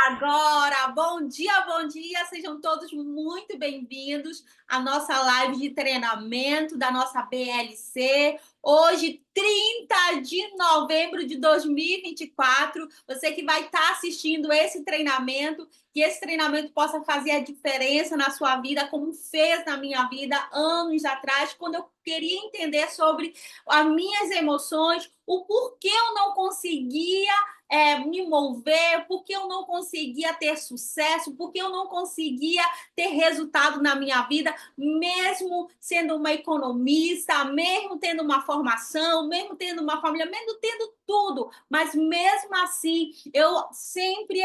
Agora, bom dia, sejam todos muito bem-vindos à nossa live de treinamento da nossa BLC. Hoje, 30 de novembro de 2024, você que vai estar assistindo esse treinamento, que esse treinamento possa fazer a diferença na sua vida, como fez na minha vida anos atrás, quando eu queria entender sobre as minhas emoções, o porquê eu não conseguia me mover, porque eu não conseguia ter sucesso, porque eu não conseguia ter resultado na minha vida, mesmo sendo uma economista, mesmo tendo uma formação, mesmo tendo uma família, mesmo tendo tudo, mas mesmo assim eu sempre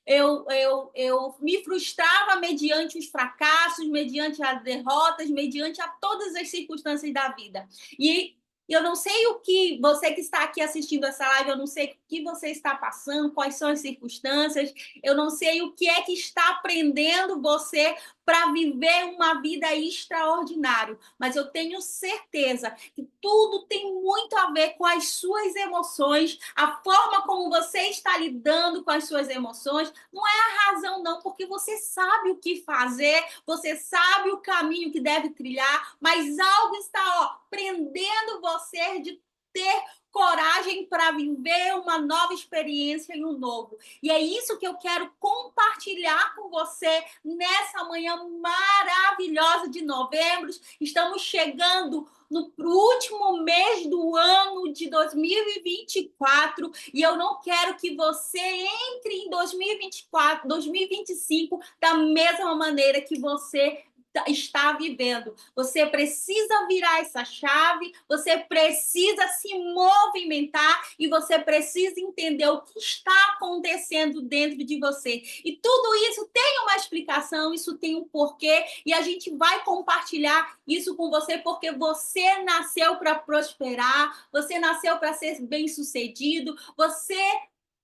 eu me frustrava mediante os fracassos, mediante as derrotas, mediante a todas as circunstâncias da vida. E eu não sei o que você que está aqui assistindo essa live, eu não sei o que você está passando, quais são as circunstâncias, eu não sei o que é que está aprendendo você para viver uma vida extraordinária, mas eu tenho certeza que tudo tem muito a ver com as suas emoções, a forma como você está lidando com as suas emoções, não é a razão não, porque você sabe o que fazer, você sabe o caminho que deve trilhar, mas algo está prendendo você de ter coragem para viver uma nova experiência e um novo. E é isso que eu quero compartilhar com você nessa manhã maravilhosa de novembro. Estamos chegando no último mês do ano de 2024 e eu não quero que você entre em 2024, 2025 da mesma maneira que você está vivendo. Você precisa virar essa chave, você precisa se movimentar e você precisa entender o que está acontecendo dentro de você. E tudo isso tem uma explicação, isso tem um porquê e a gente vai compartilhar isso com você porque você nasceu para prosperar, você nasceu para ser bem-sucedido, você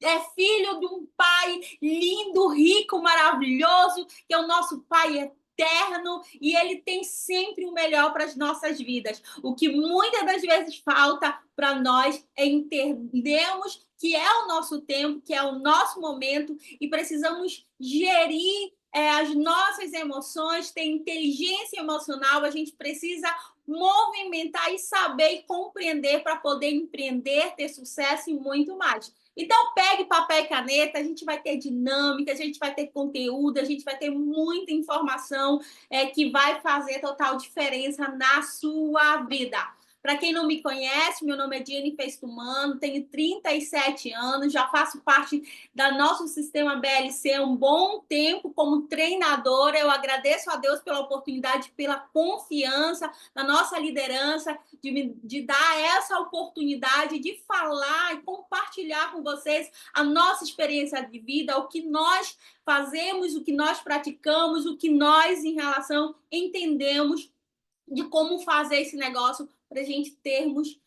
é filho de um pai lindo, rico, maravilhoso, que é o nosso pai eterno e ele tem sempre o melhor para as nossas vidas. O que muitas das vezes falta para nós é entendermos que é o nosso tempo, que é o nosso momento e precisamos gerir as nossas emoções, ter inteligência emocional, a gente precisa movimentar e saber e compreender para poder empreender, ter sucesso e muito mais. Então, pegue papel e caneta, a gente vai ter dinâmica, a gente vai ter conteúdo, a gente vai ter muita informação que vai fazer total diferença na sua vida. Para quem não me conhece, meu nome é Jennifer Stumano, tenho 37 anos, já faço parte do nosso sistema BLC há um bom tempo como treinadora. Eu agradeço a Deus pela oportunidade, pela confiança na nossa liderança, de dar essa oportunidade de falar e compartilhar com vocês a nossa experiência de vida, o que nós fazemos, o que nós praticamos, o que nós, em relação, entendemos de como fazer esse negócio para a gente termos,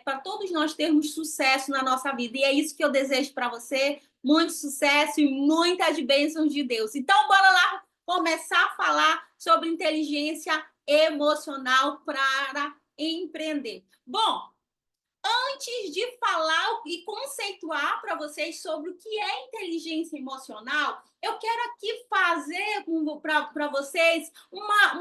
para todos nós termos sucesso na nossa vida. E é isso que eu desejo para você, muito sucesso e muitas bênçãos de Deus. Então, bora lá começar a falar sobre inteligência emocional para empreender. Bom, antes de falar e conceituar para vocês sobre o que é inteligência emocional, eu quero aqui fazer para vocês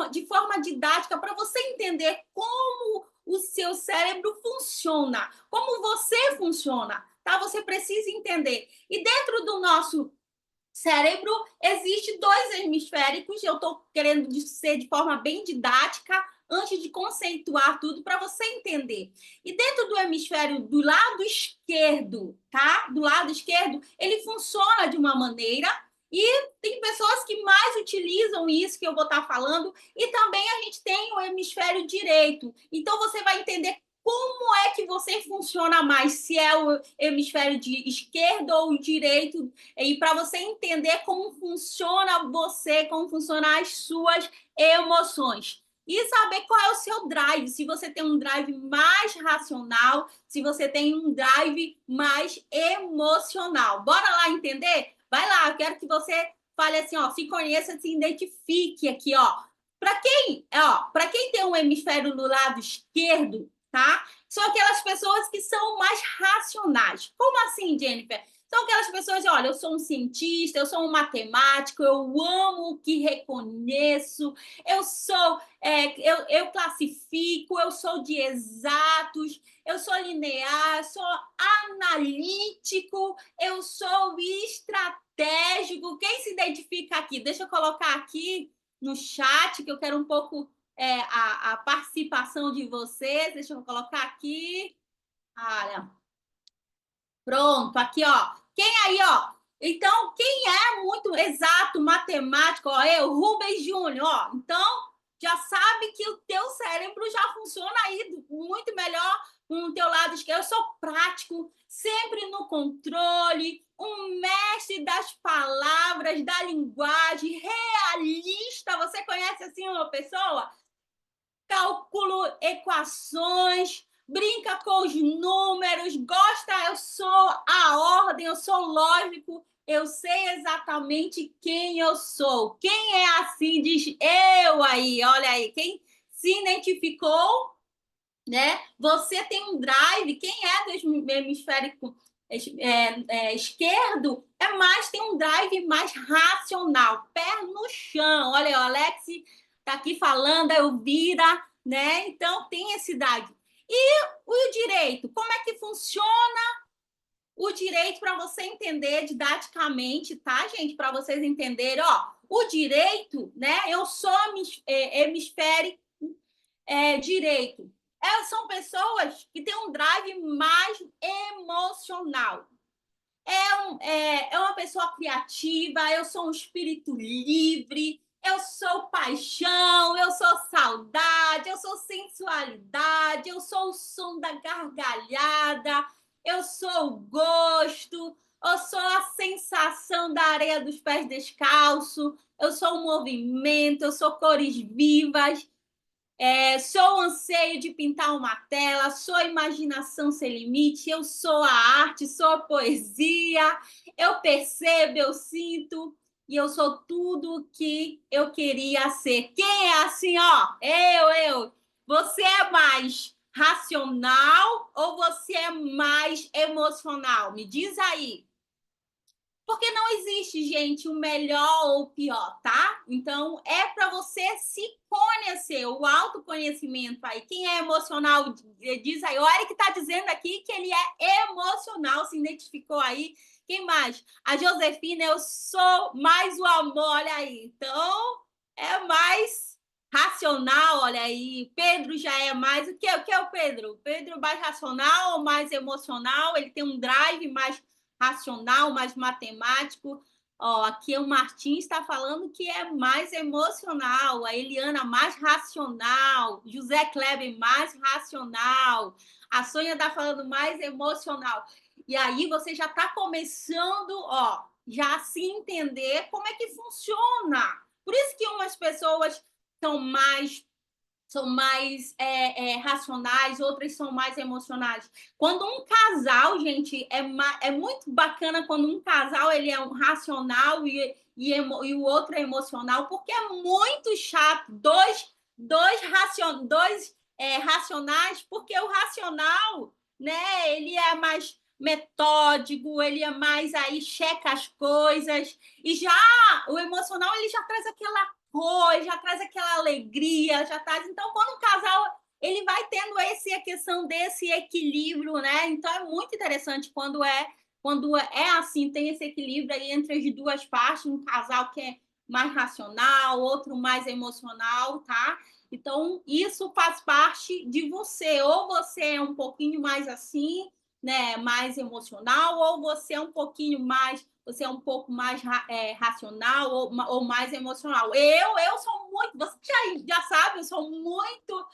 de forma didática para você entender como o seu cérebro funciona, como você funciona, tá? Você precisa entender. E dentro do nosso cérebro existe dois hemisféricos, eu estou querendo ser de forma bem didática, antes de conceituar tudo para você entender. E dentro do hemisfério do lado esquerdo, tá? Do lado esquerdo, ele funciona de uma maneira e tem pessoas que mais utilizam isso que eu vou estar falando e também a gente tem o hemisfério direito. Então você vai entender como é que você funciona mais, se é o hemisfério de esquerdo ou direito, e para você entender como funciona você, como funcionam as suas emoções e saber qual é o seu drive, se você tem um drive mais racional, se você tem um drive mais emocional. Bora lá entender? Vai lá, eu quero que você fale assim, ó, se conheça, se identifique aqui, ó. Para quem tem um hemisfério no lado esquerdo, tá? São aquelas pessoas que são mais racionais. Como assim, Jennifer? São aquelas pessoas, olha, eu sou um cientista, eu sou um matemático, eu amo o que reconheço, eu sou, eu classifico, eu sou de exatos, eu sou linear, sou analítico, eu sou estratégico. Quem se identifica aqui? Deixa eu colocar aqui no chat, que eu quero um pouco a participação de vocês. Deixa eu colocar aqui. Olha, pronto, aqui, ó. Quem aí, ó? Então, quem é muito exato, matemático, ó, eu, Rubens Júnior, ó. Então, já sabe que o teu cérebro já funciona aí muito melhor com o teu lado esquerdo. Eu sou prático, sempre no controle, um mestre das palavras, da linguagem, realista. Você conhece assim uma pessoa? Calculo equações, brinca com os números, gosta, eu sou a ordem, eu sou lógico, eu sei exatamente quem eu sou. Quem é assim diz eu aí, olha aí, quem se identificou, né? Você tem um drive, quem é do hemisférico esquerdo tem um drive mais racional, pé no chão. Olha, o Alex está aqui falando, a Elvira, né? Então tem esse drive. E o direito, como é que funciona o direito para você entender didaticamente, tá, gente? Para vocês entenderem, ó, o direito, né? Eu sou hemisférico direito. São pessoas que têm um drive mais emocional. É uma pessoa criativa, eu sou um espírito livre, eu sou paixão, eu sou saudade, eu sou sensualidade, eu sou o som da gargalhada, eu sou o gosto, eu sou a sensação da areia dos pés descalços, eu sou o movimento, eu sou cores vivas. Sou o anseio de pintar uma tela, sou a imaginação sem limite, eu sou a arte, sou a poesia, eu percebo, eu sinto e eu sou tudo o que eu queria ser. Quem é assim, ó? Eu. Você é mais racional ou você é mais emocional? Me diz aí. Porque não existe, gente, o melhor ou o pior, tá? Então, é para você se conhecer, o autoconhecimento aí. Quem é emocional, diz aí. O Eric está dizendo aqui que ele é emocional, se identificou aí. Quem mais? A Josefina, eu sou mais o amor, olha aí. Então, é mais racional, olha aí. Pedro já é mais. O que é o Pedro? O Pedro é mais racional ou mais emocional? Ele tem um drive mais racional, mais matemático. Ó, aqui o Martins está falando que é mais emocional, a Eliana mais racional, José Kleber mais racional, a Sônia está falando mais emocional. E aí você já está começando, ó, já a se entender como é que funciona. Por isso que umas pessoas são mais racionais, outras são mais emocionais. Quando um casal, gente, é muito bacana quando um casal ele é um racional e o outro é emocional, porque é muito chato racionais, porque o racional, né, ele é mais metódico, ele é mais aí checa as coisas, e já o emocional ele já traz aquela cor, já traz aquela alegria, já traz. Então, quando um casal ele vai tendo a questão desse equilíbrio, né? Então é muito interessante quando é assim, tem esse equilíbrio aí entre as duas partes, um casal que é mais racional, outro mais emocional, tá? Então, isso faz parte de você. Ou você é um pouquinho mais assim, né, mais emocional, ou você é um pouquinho mais, você é um pouco mais racional ou mais emocional. Eu sou muito, você já sabe, eu sou muito,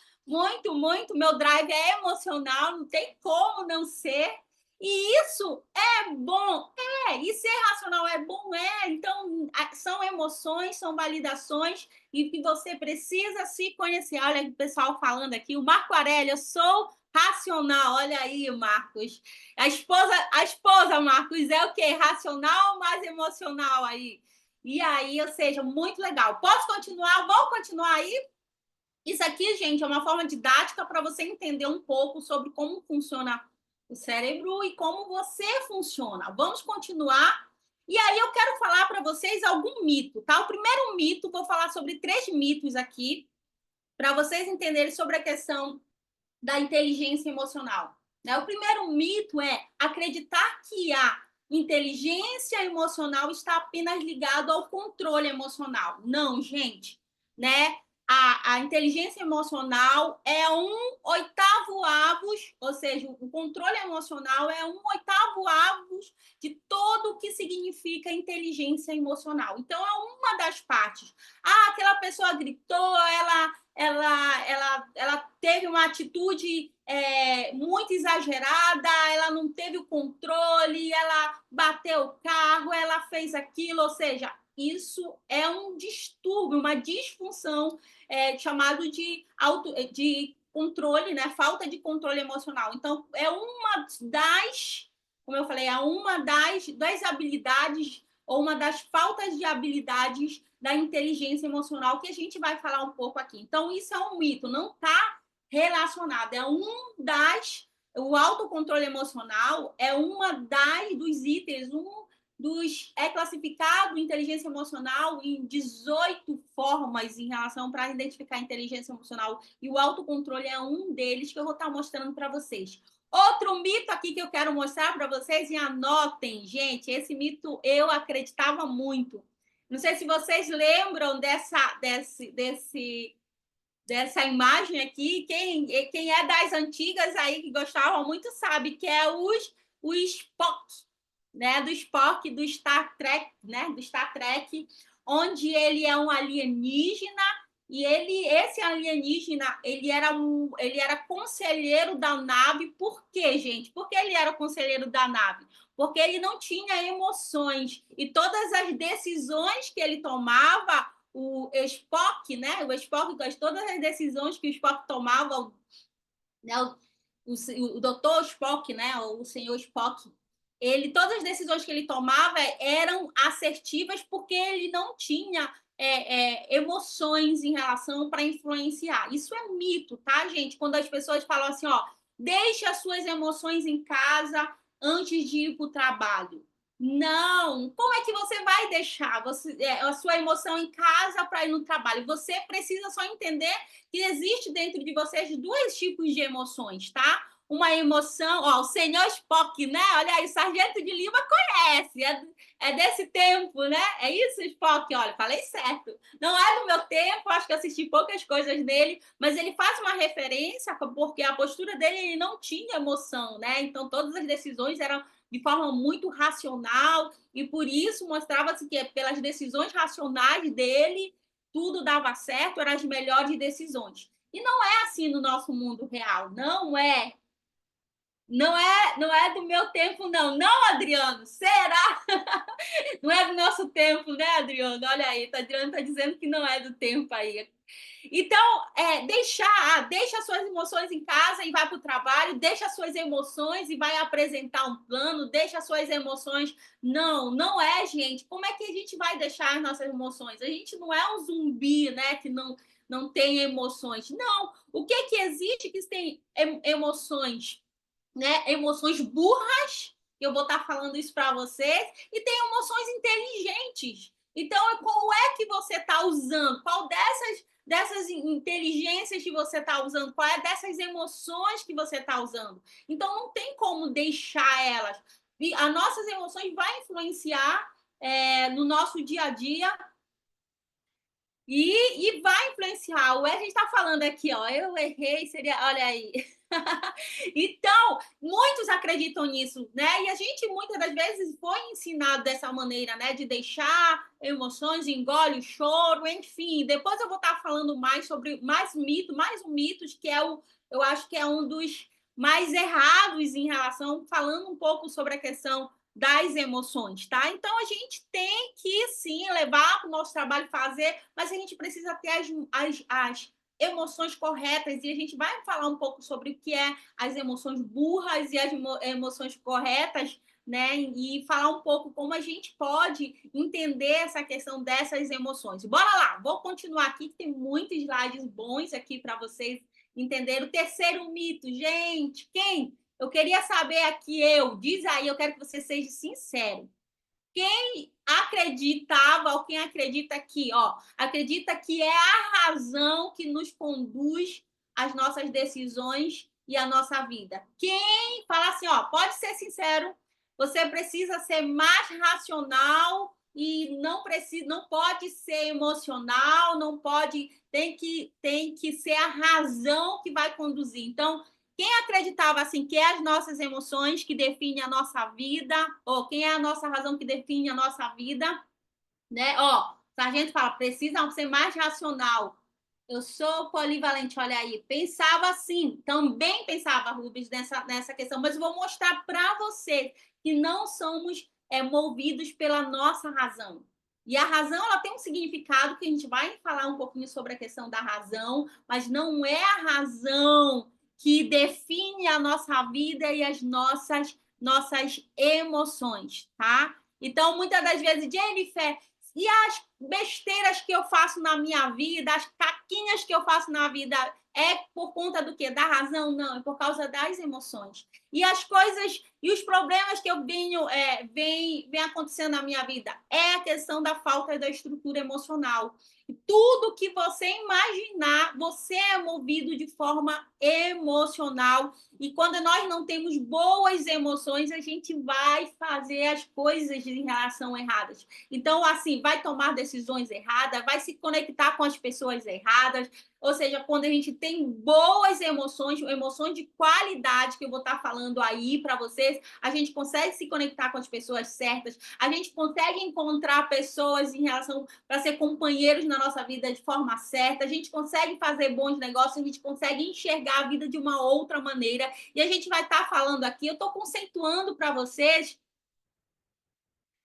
meu drive é emocional, não tem como não ser. E isso é bom, e ser racional é bom, então são emoções, são validações e que você precisa se conhecer. Olha o pessoal falando aqui, o Marco Aurélio, eu sou racional, olha aí, Marcos. A esposa, Marcos, é o quê? Racional ou mais emocional aí? E aí, ou seja, muito legal. Posso continuar? Vamos continuar aí? Isso aqui, gente, é uma forma didática para você entender um pouco sobre como funciona o cérebro e como você funciona. Vamos continuar. E aí eu quero falar para vocês algum mito, tá? O primeiro mito, vou falar sobre 3 mitos aqui, para vocês entenderem sobre a questão da inteligência emocional. Né? O primeiro mito é acreditar que a inteligência emocional está apenas ligado ao controle emocional. Não, gente, né? A inteligência emocional é um oitavo avos, ou seja, o controle emocional é um oitavo avos de todo o que significa inteligência emocional. Então, é uma das partes. Ah, aquela pessoa gritou, ela teve uma atitude muito exagerada, ela não teve o controle, ela bateu o carro, ela fez aquilo, ou seja, isso é um distúrbio, uma disfunção chamado de controle, né? Falta de controle emocional. Então, é uma das, como eu falei, é uma das habilidades ou uma das faltas de habilidades da inteligência emocional que a gente vai falar um pouco aqui. Então, isso é um mito, não está relacionado. O autocontrole emocional é uma dos itens, é classificado inteligência emocional em 18 formas em relação para identificar a inteligência emocional, e o autocontrole é um deles que eu vou estar mostrando para vocês. Outro mito aqui que eu quero mostrar para vocês, e anotem, gente, esse mito eu acreditava muito. Não sei se vocês lembram dessa imagem aqui. Quem é das antigas aí que gostavam muito sabe que é o Spock, né? Do Spock do Star Trek, né? Do Star Trek, onde ele é um alienígena e esse alienígena ele era conselheiro da nave. Por quê, gente? Por que ele era conselheiro da nave? Porque ele não tinha emoções e todas as decisões que ele tomava, o Spock, né? O Spock, todas as decisões que o Spock tomava, né? O doutor Spock, né? O senhor Spock, todas as decisões que ele tomava eram assertivas porque ele não tinha emoções em relação para influenciar. Isso é mito, tá, gente? Quando as pessoas falam assim, ó, deixe as suas emoções em casa antes de ir para o trabalho. Não, como é que você vai deixar a sua emoção em casa para ir no trabalho? Você precisa só entender que existe dentro de vocês dois tipos de emoções, tá? Uma emoção, ó, o senhor Spock, né? Olha aí, Sargento de Lima conhece, é desse tempo, né? É isso, Spock? Olha, falei certo. Não é do meu tempo, acho que assisti poucas coisas dele, mas ele faz uma referência porque a postura dele, ele não tinha emoção, né? Então todas as decisões eram de forma muito racional e por isso mostrava-se que pelas decisões racionais dele tudo dava certo, eram as melhores decisões. E não é assim no nosso mundo real, não é. Não é do meu tempo, não. Não, Adriano, será? Não é do nosso tempo, né, Adriano? Olha aí, o Adriano está dizendo que não é do tempo aí. Então, deixa suas emoções em casa e vai para o trabalho, deixa suas emoções e vai apresentar um plano, deixa suas emoções. Não, não é, gente. Como é que a gente vai deixar as nossas emoções? A gente não é um zumbi, né, que não tem emoções. Não. O que existe que tem emoções, né? Emoções burras, eu vou estar falando isso para vocês, e tem emoções inteligentes. Então, qual é que você está usando? Qual dessas inteligências que você está usando? Qual é dessas emoções que você está usando? Então, não tem como deixar elas. E as nossas emoções vão influenciar no nosso dia a dia e vai influenciar. O Ed está falando aqui, ó, eu errei, seria, olha aí. Então, muitos acreditam nisso, né? E a gente muitas das vezes foi ensinado dessa maneira, né? De deixar emoções, engole o choro, enfim. Depois eu vou estar falando mais sobre mais um mito, que eu acho que é um dos mais errados em relação, falando um pouco sobre a questão das emoções, tá? Então a gente tem que sim levar para o nosso trabalho fazer, mas a gente precisa ter as emoções corretas, e a gente vai falar um pouco sobre o que é as emoções burras e as emoções corretas, né? E falar um pouco como a gente pode entender essa questão dessas emoções. Bora lá, vou continuar aqui, que tem muitos slides bons aqui para vocês entenderem. O terceiro mito, gente, Eu queria saber aqui, diz aí, eu quero que você seja sincero. Quem acreditava, ou quem acredita aqui, acredita que é a razão que nos conduz às nossas decisões e à nossa vida. Quem fala assim, pode ser sincero, você precisa ser mais racional e não pode ser emocional, não pode, tem que ser a razão que vai conduzir. Então, quem acreditava assim que é as nossas emoções que definem a nossa vida, ou quem é a nossa razão que define a nossa vida, né? Sargento fala, precisa ser mais racional. Eu sou polivalente, olha aí. Pensava assim, também pensava, Rubens, nessa questão, mas eu vou mostrar para você que não somos movidos pela nossa razão. E a razão, ela tem um significado que a gente vai falar um pouquinho sobre a questão da razão, mas não é a razão que define a nossa vida e as nossas emoções, tá? Então, muitas das vezes, Jennifer, e as besteiras que eu faço na minha vida, as caquinhas que eu faço na vida, é por conta do quê? Da razão? Não, é por causa das emoções. E as coisas e os problemas que eu vem acontecendo na minha vida é a questão da falta da estrutura emocional. Tudo que você imaginar, você é movido de forma emocional. E quando nós não temos boas emoções, a gente vai fazer as coisas em relação erradas. Então, assim, vai tomar decisões erradas, vai se conectar com as pessoas erradas. Ou seja, quando a gente tem boas emoções, emoções de qualidade, que eu vou estar falando aí para vocês, a gente consegue se conectar com as pessoas certas, a gente consegue encontrar pessoas em relação para ser companheiros na nossa vida de forma certa, a gente consegue fazer bons negócios, a gente consegue enxergar a vida de uma outra maneira. E a gente vai estar falando aqui, eu estou conceituando para vocês.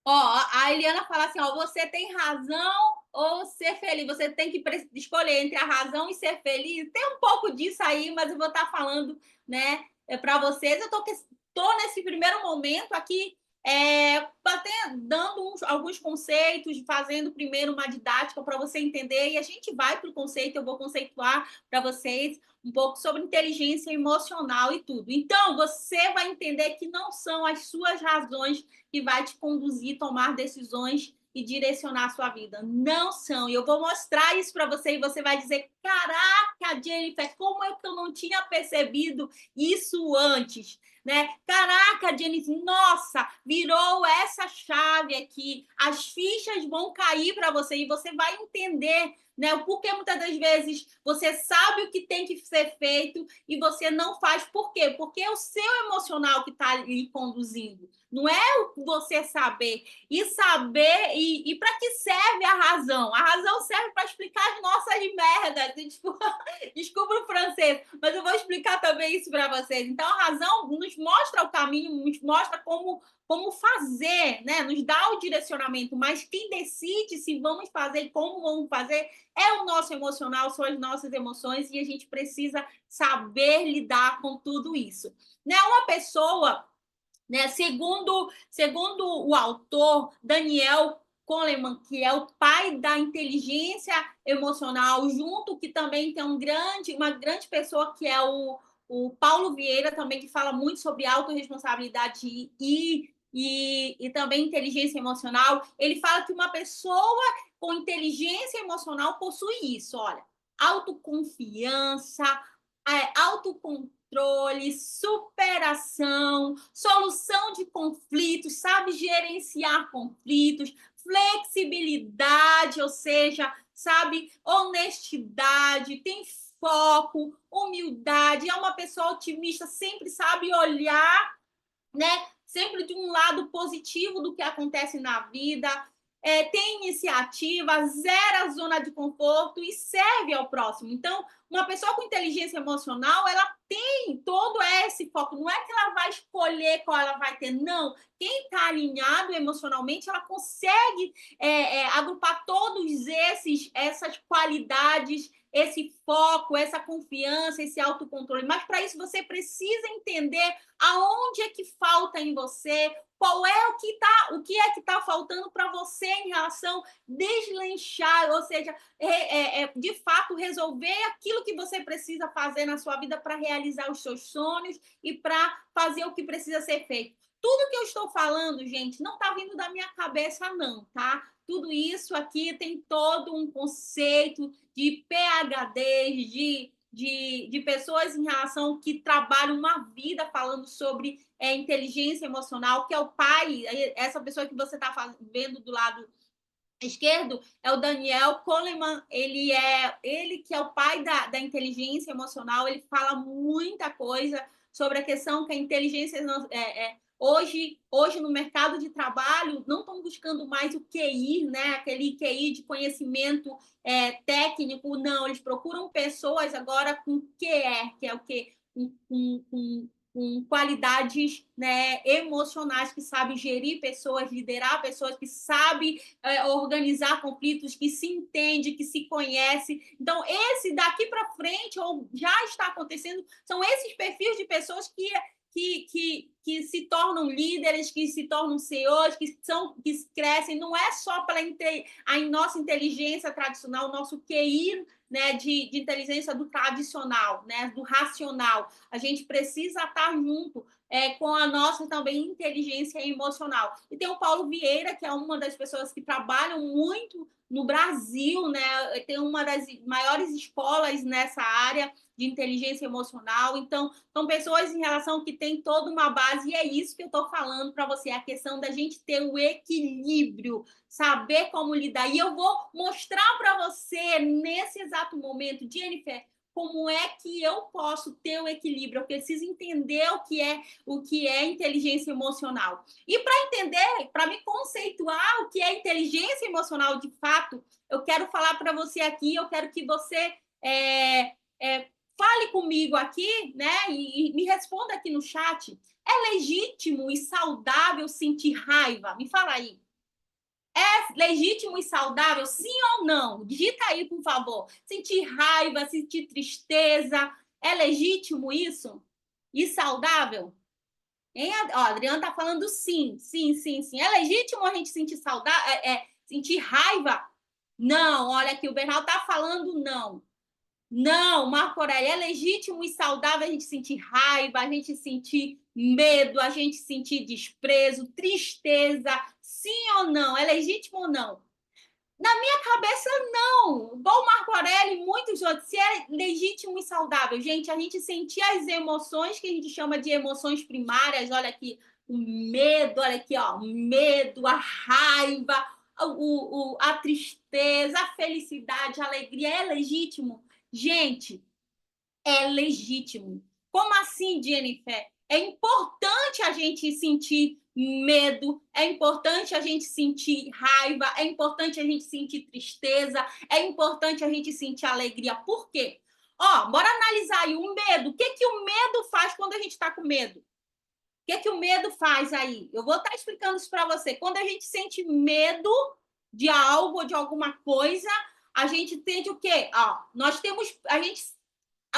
A Eliana fala assim, você tem razão ou ser feliz? Você tem que escolher entre a razão e ser feliz. Tem um pouco disso aí, mas eu vou estar falando, né, para vocês. Eu tô nesse primeiro momento aqui dando alguns conceitos, fazendo primeiro uma didática para você entender, e a gente vai para o conceito, eu vou conceituar para vocês um pouco sobre inteligência emocional e tudo. Então, você vai entender que não são as suas razões que vai te conduzir a tomar decisões e direcionar a sua vida. Não são. E eu vou mostrar isso para você e você vai dizer, caraca, Jennifer, como é que eu não tinha percebido isso antes? Né? Caraca, Jennifer, nossa, virou essa chave aqui. As fichas vão cair para você e você vai entender, né? Porque muitas das vezes você sabe o que tem que ser feito e você não faz. Por quê? Porque é o seu emocional que está lhe conduzindo. Não é o você saber. E saber, e para que serve a razão? A razão serve para explicar as nossas merdas. Desculpa o francês, mas eu vou explicar também isso para vocês. Então, a razão nos mostra o caminho, nos mostra como fazer, né? Nos dá o direcionamento, mas quem decide se vamos fazer e como vamos fazer é o nosso emocional, são as nossas emoções, e a gente precisa saber lidar com tudo isso. Né? Uma pessoa, né, segundo o autor Daniel Kahneman, que é o pai da inteligência emocional, junto que também tem uma grande pessoa que é o Paulo Vieira, também, que fala muito sobre autorresponsabilidade e também inteligência emocional. Ele fala que uma pessoa com inteligência emocional possui isso, olha, autoconfiança, autocontrole, superação, solução de conflitos, sabe gerenciar conflitos, flexibilidade, ou seja, sabe, honestidade, tem foco, humildade, é uma pessoa otimista, sempre sabe olhar, né, sempre de um lado positivo do que acontece na vida, tem iniciativa, zera a zona de conforto e serve ao próximo. Então, uma pessoa com inteligência emocional, ela tem todo esse foco. Não é que ela vai escolher qual ela vai ter, não. Quem está alinhado emocionalmente, ela consegue agrupar todos essas qualidades esse foco, essa confiança, esse autocontrole. Mas para isso você precisa entender aonde é que falta em você, qual é o que é que está faltando para você em relação a deslanchar, ou seja, de fato resolver aquilo que você precisa fazer na sua vida para realizar os seus sonhos e para fazer o que precisa ser feito. Tudo que eu estou falando, gente, não está vindo da minha cabeça, não, tá? Tudo isso aqui tem todo um conceito de PhDs, de pessoas em relação que trabalham uma vida falando sobre inteligência emocional, que é o pai, essa pessoa que você está vendo do lado esquerdo é o Daniel Goleman, ele que é o pai da inteligência emocional, ele fala muita coisa sobre a questão que a inteligência hoje no mercado de trabalho não estão buscando mais o QI, né? Aquele QI de conhecimento técnico, não, eles procuram pessoas agora com QR, que é o que com qualidades, né, emocionais, que sabem gerir pessoas, liderar pessoas, que sabem organizar conflitos, que se entende, que se conhece. Então, esse daqui para frente, ou já está acontecendo, são esses perfis de pessoas que se tornam líderes, que se tornam CEOs, que crescem, não é só pela a nossa inteligência tradicional, o nosso QI, né, de inteligência do tradicional, né, do racional. A gente precisa estar junto com a nossa também inteligência emocional. E tem o Paulo Vieira, que é uma das pessoas que trabalham muito no Brasil, né, tem uma das maiores escolas nessa área de inteligência emocional. Então, são pessoas em relação que têm toda uma base, e é isso que eu estou falando para você, a questão da gente ter o equilíbrio, saber como lidar. E eu vou mostrar para você, nesse exato momento, Jennifer, como é que eu posso ter o equilíbrio. Eu preciso entender o que é inteligência emocional. E para entender, para me conceituar o que é inteligência emocional de fato, eu quero falar para você aqui, eu quero que você fale comigo aqui, né? E me responda aqui no chat. É legítimo e saudável sentir raiva? Me fala aí. É legítimo e saudável, sim ou não? Digita aí, por favor. Sentir raiva, sentir tristeza. É legítimo isso? E saudável? Hein? Ó, a Adriana tá falando sim, sim, sim, sim. É legítimo a gente sentir saudade, sentir raiva? Não, olha aqui, o Bernal tá falando não. Não, Marco Aurélio, é legítimo e saudável a gente sentir raiva, a gente sentir medo, a gente sentir desprezo, tristeza, sim ou não? É legítimo ou não? Na minha cabeça, não. Igual o Marco Aurélio e muitos outros, se é legítimo e saudável. Gente, a gente sentir as emoções que a gente chama de emoções primárias, olha aqui, o medo, olha aqui, ó, o medo, a raiva, a tristeza, a felicidade, a alegria, é legítimo. Gente, é legítimo. Como assim, Jennifer? É importante a gente sentir medo, é importante a gente sentir raiva, é importante a gente sentir tristeza, é importante a gente sentir alegria. Por quê? Ó, bora analisar aí o medo. O que o medo faz quando a gente está com medo? O que o medo faz aí? Eu vou estar explicando isso para você. Quando a gente sente medo de algo ou de alguma coisa, a gente tende o quê? Ó,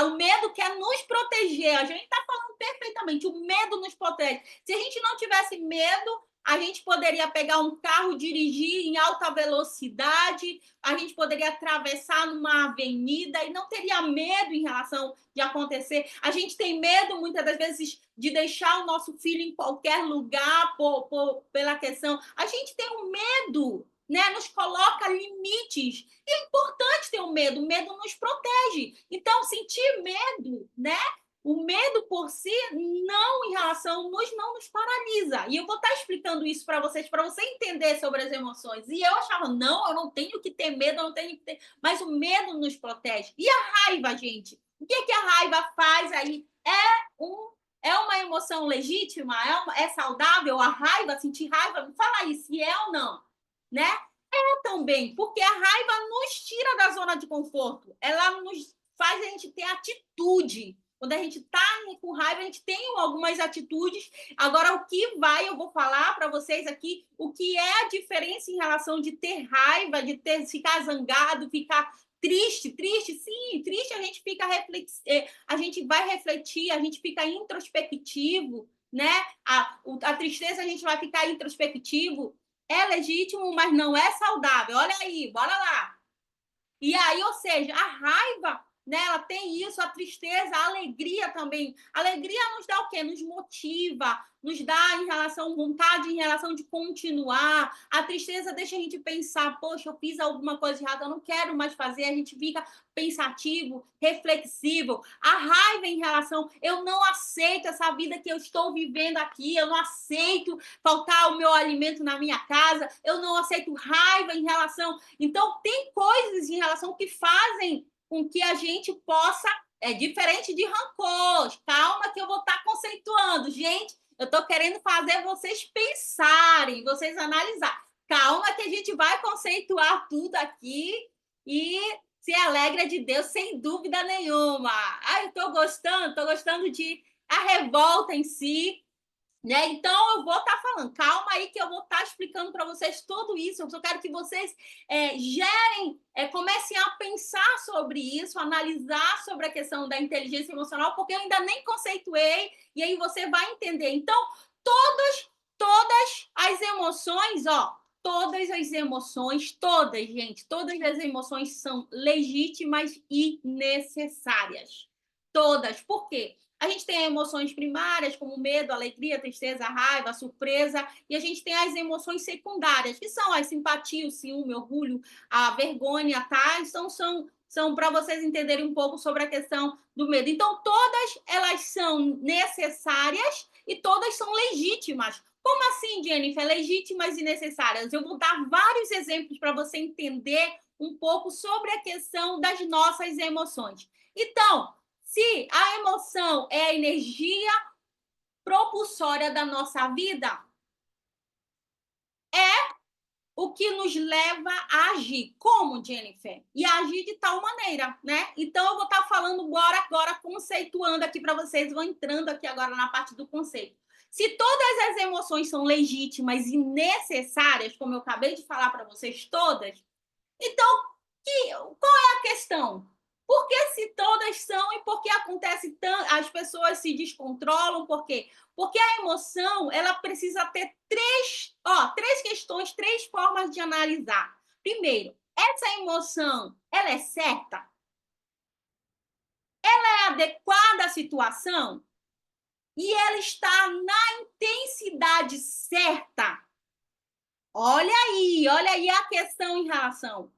o medo quer nos proteger. A gente está falando perfeitamente. O medo nos protege. Se a gente não tivesse medo, a gente poderia pegar um carro, dirigir em alta velocidade, a gente poderia atravessar numa avenida e não teria medo em relação de acontecer. A gente tem medo, muitas das vezes, de deixar o nosso filho em qualquer lugar pela questão. A gente tem um medo, né? Nos coloca limites. E é importante ter um medo. O medo nos protege. Então, sentir medo, né? O medo por si não em relação não nos paralisa. E eu vou estar explicando isso para você entender sobre as emoções. E eu achava, não, eu não tenho que ter medo, eu não tenho que ter. Mas o medo nos protege. E a raiva, gente? O que a raiva faz aí? É uma emoção legítima? É saudável a raiva? Sentir raiva? Me fala aí se é ou não, né? Também, porque a raiva nos tira da zona de conforto. Ela nos faz a gente ter atitude. Quando a gente está com raiva, a gente tem algumas atitudes. Agora, eu vou falar para vocês aqui o que é a diferença em relação de ter raiva, ficar zangado, ficar Triste, triste, sim, triste a gente fica a gente vai refletir, a gente fica introspectivo, né? A tristeza a gente vai ficar introspectivo. É legítimo, mas não é saudável. Olha aí, bora lá. E aí, ou seja, a raiva, né, ela tem isso, a tristeza, a alegria também. A alegria nos dá o quê? Nos motiva, nos dá em relação, vontade em relação de continuar. A tristeza deixa a gente pensar, poxa, eu fiz alguma coisa errada, eu não quero mais fazer. A gente fica pensativo, reflexivo. A raiva em relação, eu não aceito essa vida que eu estou vivendo aqui, eu não aceito faltar o meu alimento na minha casa, eu não aceito raiva em relação. Então, tem coisas em relação que fazem com que a gente possa. É diferente de rancor. Calma, que eu vou estar conceituando. Gente, eu estou querendo fazer vocês pensarem, vocês analisar. Calma, que a gente vai conceituar tudo aqui e se alegra de Deus, sem dúvida nenhuma. Ah, eu estou gostando de a revolta em si, né? Então, eu vou estar falando, calma aí que eu vou estar explicando para vocês tudo isso. Eu só quero que vocês comecem a pensar sobre isso, analisar sobre a questão da inteligência emocional, porque eu ainda nem conceituei, e aí você vai entender. Então, todas as emoções, gente, todas as emoções são legítimas e necessárias. Todas. Por quê? A gente tem emoções primárias, como medo, alegria, tristeza, raiva, surpresa, e a gente tem as emoções secundárias, que são a simpatia, o ciúme, o orgulho, a vergonha, tá? Então, são para vocês entenderem um pouco sobre a questão do medo. Então, todas elas são necessárias e todas são legítimas. Como assim, Jennifer? Legítimas e necessárias? Eu vou dar vários exemplos para você entender um pouco sobre a questão das nossas emoções. Então, se a emoção é a energia propulsória da nossa vida, é o que nos leva a agir. Como, Jennifer? E agir de tal maneira, né? Então, eu vou estar falando agora, conceituando aqui para vocês, vou entrando aqui agora na parte do conceito. Se todas as emoções são legítimas e necessárias, como eu acabei de falar para vocês todas, então, qual é a questão? Por que se todas são e por que acontece tanto, as pessoas se descontrolam? Por quê? Porque a emoção, ela precisa ter três questões, três formas de analisar. Primeiro, essa emoção, ela é certa? Ela é adequada à situação? E ela está na intensidade certa? Olha aí a questão em relação.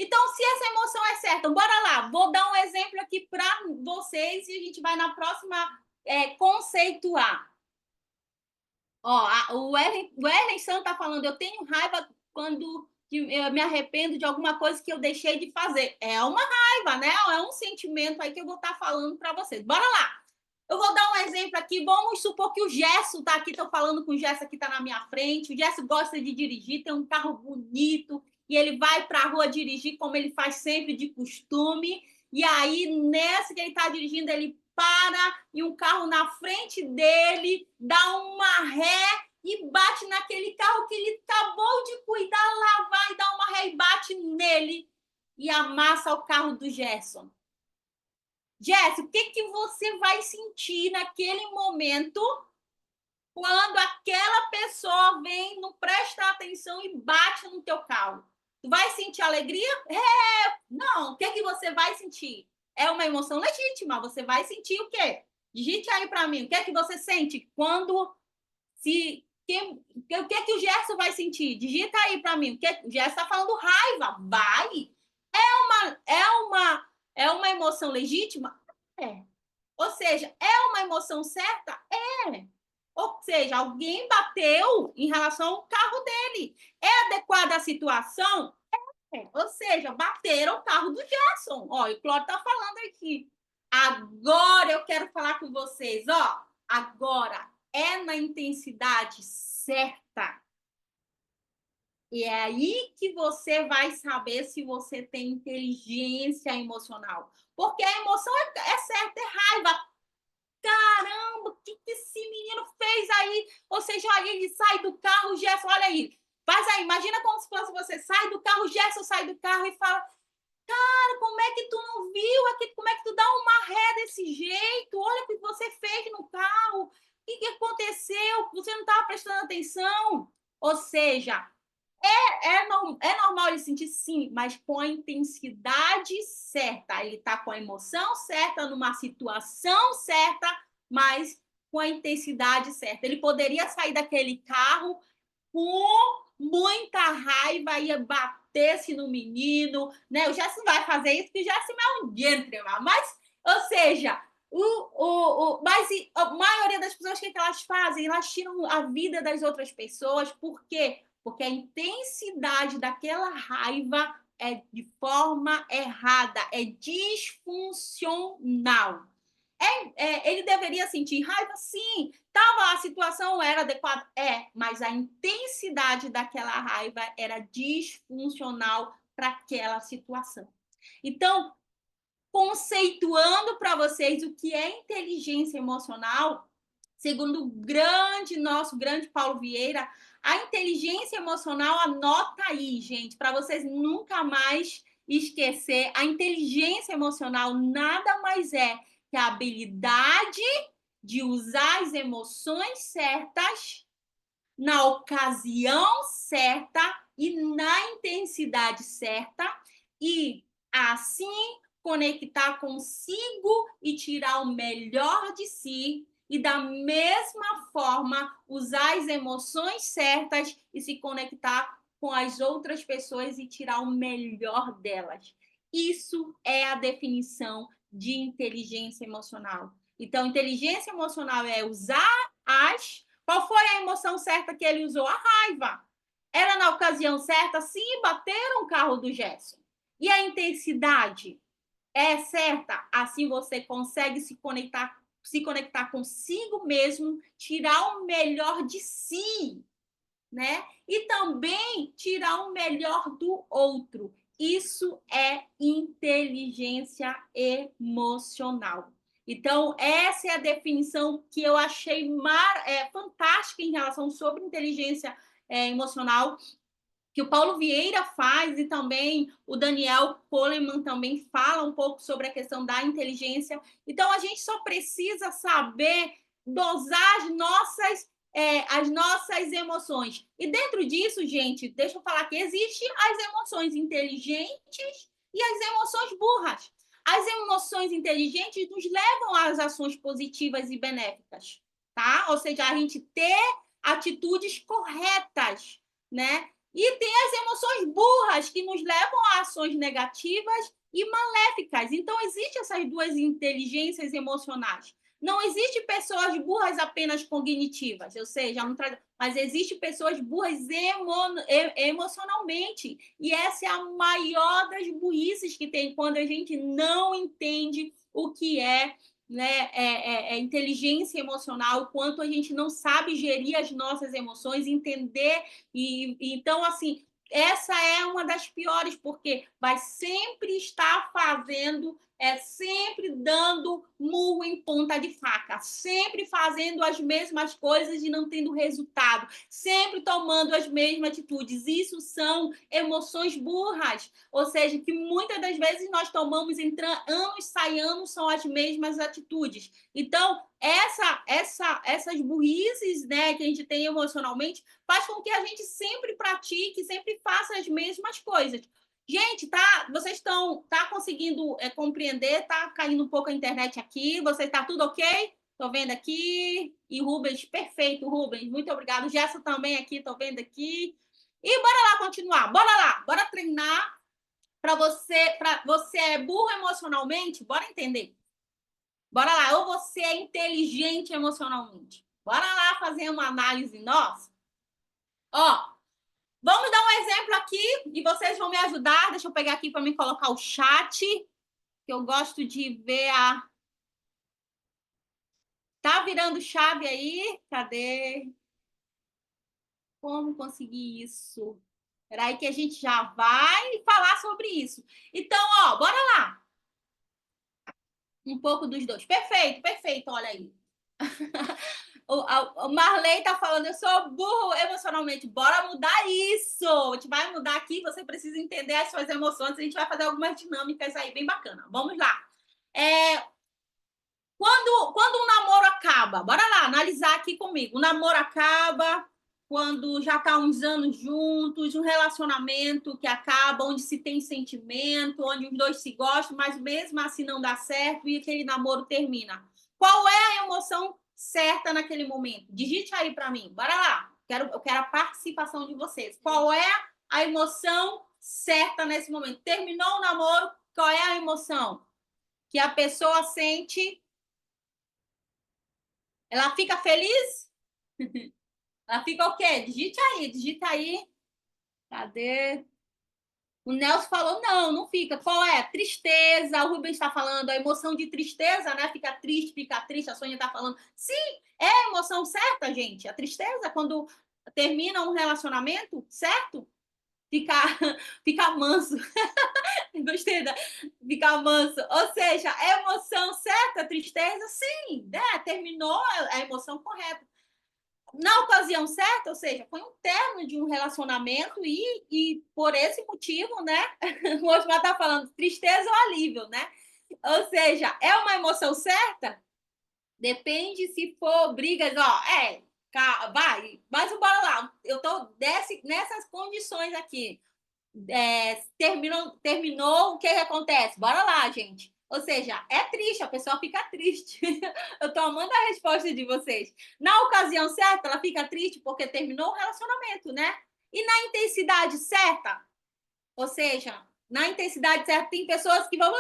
Então, se essa emoção é certa, bora lá, vou dar um exemplo aqui para vocês e a gente vai na próxima conceituar. O Erlen Santos está falando, eu tenho raiva quando eu me arrependo de alguma coisa que eu deixei de fazer. É uma raiva, né? É um sentimento aí que eu vou estar falando para vocês. Bora lá! Eu vou dar um exemplo aqui. Vamos supor que o Gerson está aqui, estou falando com o Gerson que está na minha frente. O Gerson gosta de dirigir, tem um carro bonito, e ele vai para a rua dirigir como ele faz sempre de costume. E aí, nessa que ele está dirigindo, ele para e um carro na frente dele dá uma ré e bate naquele carro que ele acabou de cuidar, lá vai dar uma ré e bate nele e amassa o carro do Gerson. Jéssica, o que você vai sentir naquele momento quando aquela pessoa vem, não presta atenção e bate no teu carro? Tu vai sentir alegria? Não. O que você vai sentir? É uma emoção legítima. Você vai sentir o quê? Digite aí para mim. O que você sente quando o que o Gerson vai sentir? Digita aí para mim. O Gerson está falando raiva. Vai. É uma emoção legítima? É. Ou seja, é uma emoção certa? É. Ou seja, alguém bateu em relação ao carro dele. É adequada à situação? É. Ou seja, bateram o carro do Gerson. Ó, e o Cláudio está falando aqui. Agora eu quero falar com vocês. Ó, agora é na intensidade certa. E é aí que você vai saber se você tem inteligência emocional. Porque a emoção é certa, é raiva. Caramba, o que esse menino fez aí? Ou seja, aí ele sai do carro, o Gerson, olha aí. Faz aí, imagina como se fosse você. Sai do carro, o Gerson sai do carro e fala: Cara, como é que tu não viu aqui? Como é que tu dá uma ré desse jeito? Olha o que você fez no carro. O que aconteceu? Você não estava prestando atenção? Ou seja, é normal ele sentir sim, mas com a intensidade certa. Ele está com a emoção certa, numa situação certa, mas com a intensidade certa. Ele poderia sair daquele carro com muita raiva, ia bater-se no menino, né? O Jéssica vai fazer isso, porque o Jéssica é um gentleman, mas, ou seja, mas a maioria das pessoas, o que elas fazem? Elas tiram a vida das outras pessoas, por quê? Porque a intensidade daquela raiva é de forma errada, é disfuncional. Ele deveria sentir raiva, sim. A situação era adequada, mas a intensidade daquela raiva era disfuncional para aquela situação. Então, conceituando para vocês o que é inteligência emocional, segundo nosso grande Paulo Vieira, a inteligência emocional, anota aí, gente, para vocês nunca mais esquecer, a inteligência emocional nada mais é que a habilidade de usar as emoções certas na ocasião certa e na intensidade certa e assim conectar consigo e tirar o melhor de si e da mesma forma usar as emoções certas e se conectar com as outras pessoas e tirar o melhor delas. Isso é a definição de inteligência emocional. Então, inteligência emocional é usar as... Qual foi a emoção certa que ele usou? A raiva. Era na ocasião certa? Sim, bateram o carro do Gerson. E a intensidade é certa? Assim você consegue se conectar consigo mesmo, tirar o melhor de si, né? E também tirar o melhor do outro. Isso é inteligência emocional. Então, essa é a definição que eu achei fantástica em relação sobre inteligência emocional, que o Paulo Vieira faz e também o Daniel Goleman também fala um pouco sobre a questão da inteligência. Então, a gente só precisa saber dosar as nossas emoções. E dentro disso, gente, deixa eu falar que existem as emoções inteligentes e as emoções burras. As emoções inteligentes nos levam às ações positivas e benéficas, tá? Ou seja, a gente ter atitudes corretas, né? E tem as emoções burras, que nos levam a ações negativas e maléficas. Então, existem essas duas inteligências emocionais. Não existe pessoas burras apenas cognitivas, ou seja, mas existe pessoas burras emocionalmente. E essa é a maior das burrices que tem quando a gente não entende o que é, né, inteligência emocional, quanto a gente não sabe gerir as nossas emoções, entender. Então, assim, essa é uma das piores, porque vai sempre estar sempre dando murro em ponta de faca, sempre fazendo as mesmas coisas e não tendo resultado, sempre tomando as mesmas atitudes. Isso são emoções burras, ou seja, que muitas das vezes nós tomamos anos, sai anos, são as mesmas atitudes. Então, essas burrices, né, que a gente tem emocionalmente faz com que a gente sempre pratique, sempre faça as mesmas coisas. Gente, vocês estão conseguindo compreender? Tá caindo um pouco a internet aqui. Você está tudo ok? Estou vendo aqui. E Rubens, perfeito, Rubens. Muito obrigado. Gerson também aqui, estou vendo aqui. E bora lá continuar. Bora lá. Bora treinar para você é burro emocionalmente? Bora entender. Bora lá. Ou você é inteligente emocionalmente? Bora lá fazer uma análise nossa? Ó, vamos dar um exemplo aqui e vocês vão me ajudar. Deixa eu pegar aqui para me colocar o chat, que eu gosto de ver a... Tá virando chave aí? Cadê? Como conseguir isso? Espera aí que a gente já vai falar sobre isso. Então, ó, bora lá. Um pouco dos dois. Perfeito, perfeito, olha aí. O Marley tá falando, eu sou burro emocionalmente. Bora mudar isso. A gente vai mudar aqui. Você precisa entender as suas emoções. A gente vai fazer algumas dinâmicas aí bem bacana. Vamos lá. Quando um namoro acaba, bora lá, analisar aqui comigo. O namoro acaba quando já está uns anos juntos, um relacionamento que acaba, onde se tem sentimento, onde os dois se gostam, mas mesmo assim não dá certo e aquele namoro termina. Qual é a emoção certa naquele momento? Digite aí para mim, bora lá. Eu quero a participação de vocês. Qual é a emoção certa nesse momento? Terminou o namoro, qual é a emoção que a pessoa sente? Ela fica feliz? Ela fica o quê? Digita aí. Cadê? O Nelson falou, não fica. Qual é? Tristeza. O Rubens está falando a emoção de tristeza, né? Fica triste. A Sônia está falando. Sim, é a emoção certa, gente. A tristeza, quando termina um relacionamento, certo? Fica manso. Gostei da ficar manso. Ou seja, a emoção certa, a tristeza, sim, né? Terminou a emoção correta. Na ocasião certa, ou seja, foi um término de um relacionamento e por esse motivo, né? O Osmar está falando tristeza ou alívio, né? Ou seja, é uma emoção certa? Depende se for brigas, vai, mas bora lá. Eu estou nessas condições aqui. Terminou, o que acontece? Bora lá, gente. Ou seja, é triste, a pessoa fica triste. Eu tô amando a resposta de vocês. Na ocasião certa, ela fica triste porque terminou o relacionamento, né? E na intensidade certa, ou seja, na intensidade certa, tem pessoas que vão,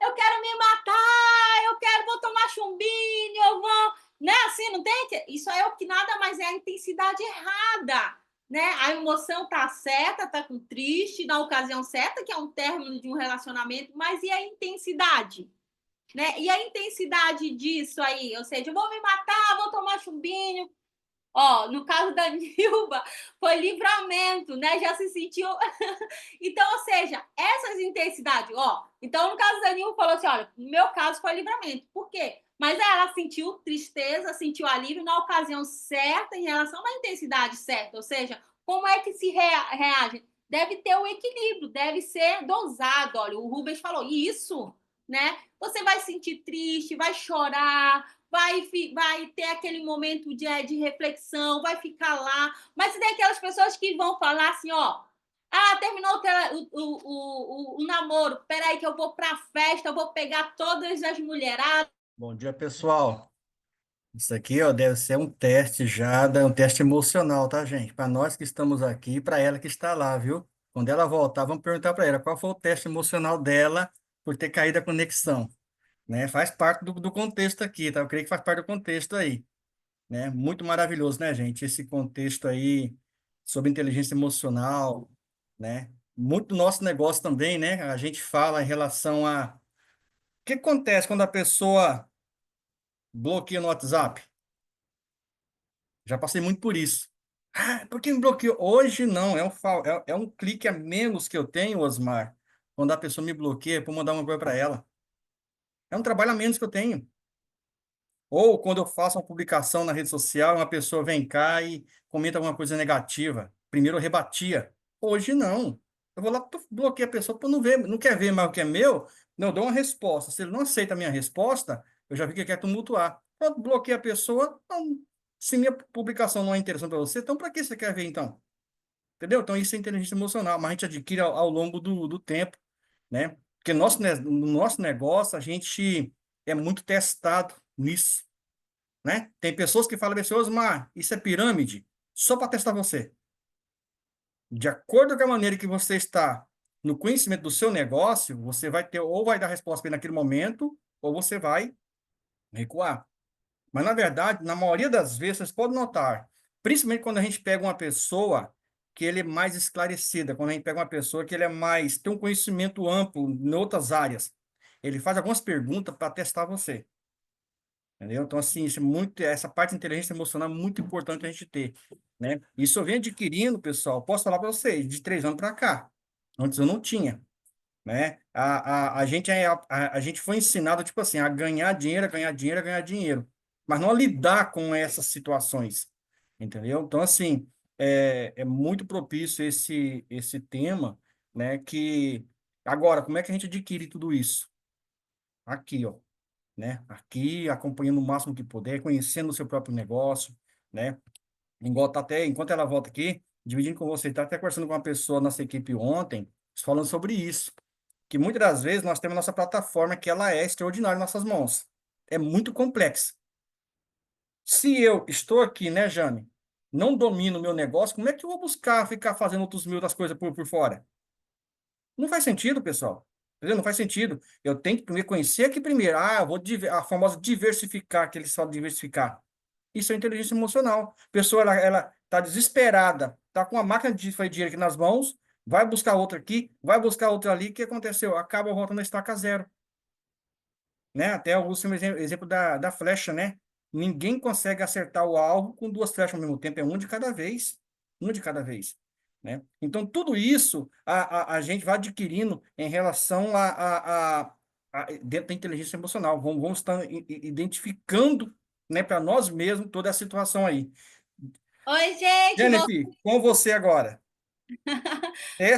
eu quero me matar, vou tomar chumbinho, eu vou, né? Assim, não tem? Isso é o que nada mais é a intensidade errada, né? A emoção tá certa, tá com triste, na ocasião certa, que é um término de um relacionamento, mas e a intensidade? Né? E a intensidade disso aí? Ou seja, eu vou me matar, vou tomar chumbinho. Ó, no caso da Nilva, foi livramento, né? Já se sentiu. Então, ou seja, essas intensidades, ó. Então, no caso da Nilva, falou assim: olha, no meu caso foi livramento. Por quê? Mas ela sentiu tristeza, sentiu alívio na ocasião certa, em relação à intensidade certa. Ou seja, como é que se reage? Deve ter o equilíbrio, deve ser dosado. Olha, o Rubens falou isso, né? Você vai sentir triste, vai chorar, vai ter aquele momento de reflexão, vai ficar lá. Mas tem aquelas pessoas que vão falar assim, ó, terminou o namoro, peraí que eu vou pra festa, eu vou pegar todas as mulheradas. Bom dia, pessoal. Isso aqui, ó, deve ser um teste já, um teste emocional, tá, gente? Para nós que estamos aqui e para ela que está lá, viu? Quando ela voltar, vamos perguntar para ela qual foi o teste emocional dela por ter caído a conexão, né? Faz parte do contexto aqui, tá? Eu creio que faz parte do contexto aí, né? Muito maravilhoso, né, gente? Esse contexto aí sobre inteligência emocional, né? Muito do nosso negócio também, né? A gente fala em relação a... O que acontece quando a pessoa bloqueia no WhatsApp? Já passei muito por isso. Por que me bloqueou? Hoje não, é um clique a menos que eu tenho, Osmar, quando a pessoa me bloqueia para mandar uma coisa para ela. É um trabalho a menos que eu tenho. Ou quando eu faço uma publicação na rede social, uma pessoa vem cá e comenta alguma coisa negativa. Primeiro eu rebatia. Hoje não. Eu vou lá, bloqueio a pessoa para não ver, não quer ver mais o que é meu. Não, eu dou uma resposta. Se ele não aceita a minha resposta, eu já vi que quer tumultuar. Pronto, bloqueei a pessoa. Não, se minha publicação não é interessante para você, então para que você quer ver então? Entendeu? Então isso é inteligência emocional, mas a gente adquire ao longo do tempo, né? Porque no nosso negócio a gente é muito testado nisso, né? Tem pessoas que falam assim, Osmar, isso é pirâmide, só para testar você. De acordo com a maneira que você está no conhecimento do seu negócio, você vai ter, ou vai dar resposta bem naquele momento, ou você vai recuar. Mas, na verdade, na maioria das vezes, vocês podem notar, principalmente quando a gente pega uma pessoa que ele é mais esclarecida, quando a gente pega uma pessoa que ele é mais, tem um conhecimento amplo em outras áreas, ele faz algumas perguntas para testar você. Entendeu? Então, assim, essa parte de inteligência emocional é muito importante a gente ter, né? Isso eu venho adquirindo, pessoal, posso falar para vocês, de 3 anos para cá. Antes eu não tinha, né? A gente foi ensinado, tipo assim, a ganhar dinheiro, a ganhar dinheiro, a ganhar dinheiro. mas não a lidar com essas situações, entendeu? Então, assim, é muito propício esse tema, né? Que agora, como é que a gente adquire tudo isso? Aqui, ó, né? Aqui, acompanhando o máximo que puder, conhecendo o seu próprio negócio, né? Enquanto ela volta aqui, dividindo com você, tá até conversando com uma pessoa da nossa equipe ontem, falando sobre isso, que muitas das vezes nós temos nossa plataforma que ela é extraordinária em nossas mãos. É muito complexa. Se eu estou aqui, né, Jane, não domino o meu negócio, como é que eu vou buscar ficar fazendo outras coisas por fora? Não faz sentido, pessoal. Entendeu? Não faz sentido. Eu tenho que primeiro conhecer aqui primeiro. Ah, eu vou a famosa diversificar, que eles falam diversificar. Isso é inteligência emocional. A pessoa, ela tá desesperada, tá com uma máquina de fazer dinheiro aqui nas mãos, vai buscar outra aqui, vai buscar outra ali. O que aconteceu? Acaba voltando a estaca zero, né? Até o último exemplo da flecha, né? Ninguém consegue acertar o alvo com duas flechas ao mesmo tempo, é um de cada vez, um de cada vez, né? Então, tudo isso a gente vai adquirindo em relação dentro da inteligência emocional. Vamos estar identificando, né, para nós mesmos toda a situação aí. Oi, gente, Jennifer, com você agora.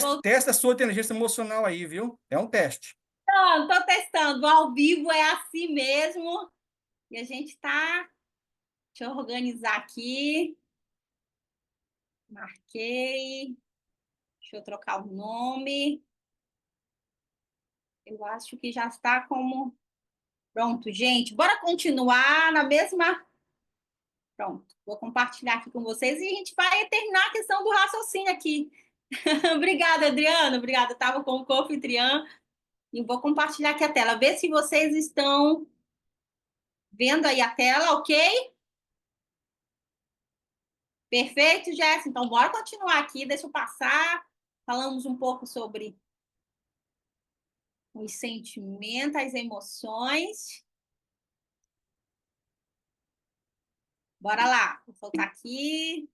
voltando. Testa a sua inteligência emocional aí, viu? É um teste. Estou testando. Ao vivo é assim mesmo. E a gente está. Deixa eu organizar aqui. Marquei. Deixa eu trocar o nome. Eu acho que já está como. Pronto, gente. Bora continuar na mesma. Pronto. Vou compartilhar aqui com vocês e a gente vai terminar a questão do raciocínio aqui. Obrigada, Adriana. Obrigada. Estava com o co-anfitriã. E vou compartilhar aqui a tela. Ver se vocês estão vendo aí a tela, ok? Perfeito, Jéssica. Então, bora continuar aqui. Deixa eu passar. Falamos um pouco sobre os sentimentos, as emoções. Bora lá. Vou soltar aqui.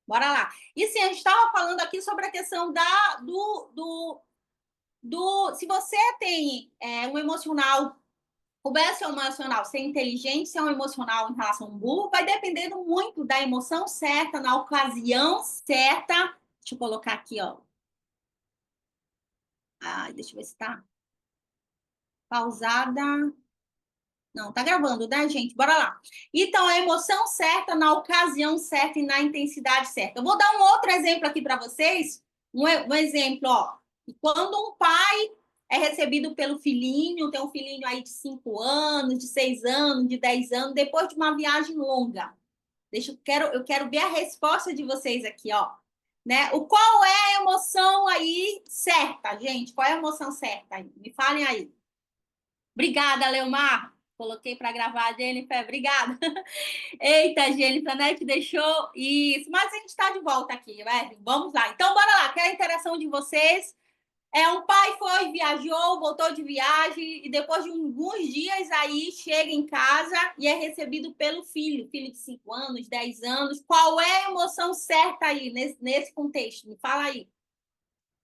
Bora lá. E sim, a gente estava falando aqui sobre a questão se você tem um emocional, começa a ser um emocional ser inteligente, ser um emocional em relação ao burro, vai dependendo muito da emoção certa, na ocasião certa. Deixa eu colocar aqui, ó. Deixa eu ver se tá pausada. Não, tá gravando, né, gente? Bora lá. Então, a emoção certa, na ocasião certa e na intensidade certa. Eu vou dar um outro exemplo aqui para vocês. Um exemplo, ó. Quando um pai é recebido pelo filhinho, tem um filhinho aí de 5 anos, de 6 anos, de 10 anos, depois de uma viagem longa. Eu quero ver a resposta de vocês aqui, ó. Né? Qual é a emoção aí certa, gente? Qual é a emoção certa aí? Me falem aí. Obrigada, Leomar. Coloquei para gravar, Jennifer. Obrigada. Eita, Jennifer, né? Te deixou isso. Mas a gente está de volta aqui, né? Vamos lá. Então, bora lá. Quero a interação de vocês. Um pai foi, viajou, voltou de viagem e depois de alguns dias aí chega em casa e é recebido pelo filho de 5 anos, 10 anos. Qual é a emoção certa aí nesse contexto? Me fala aí.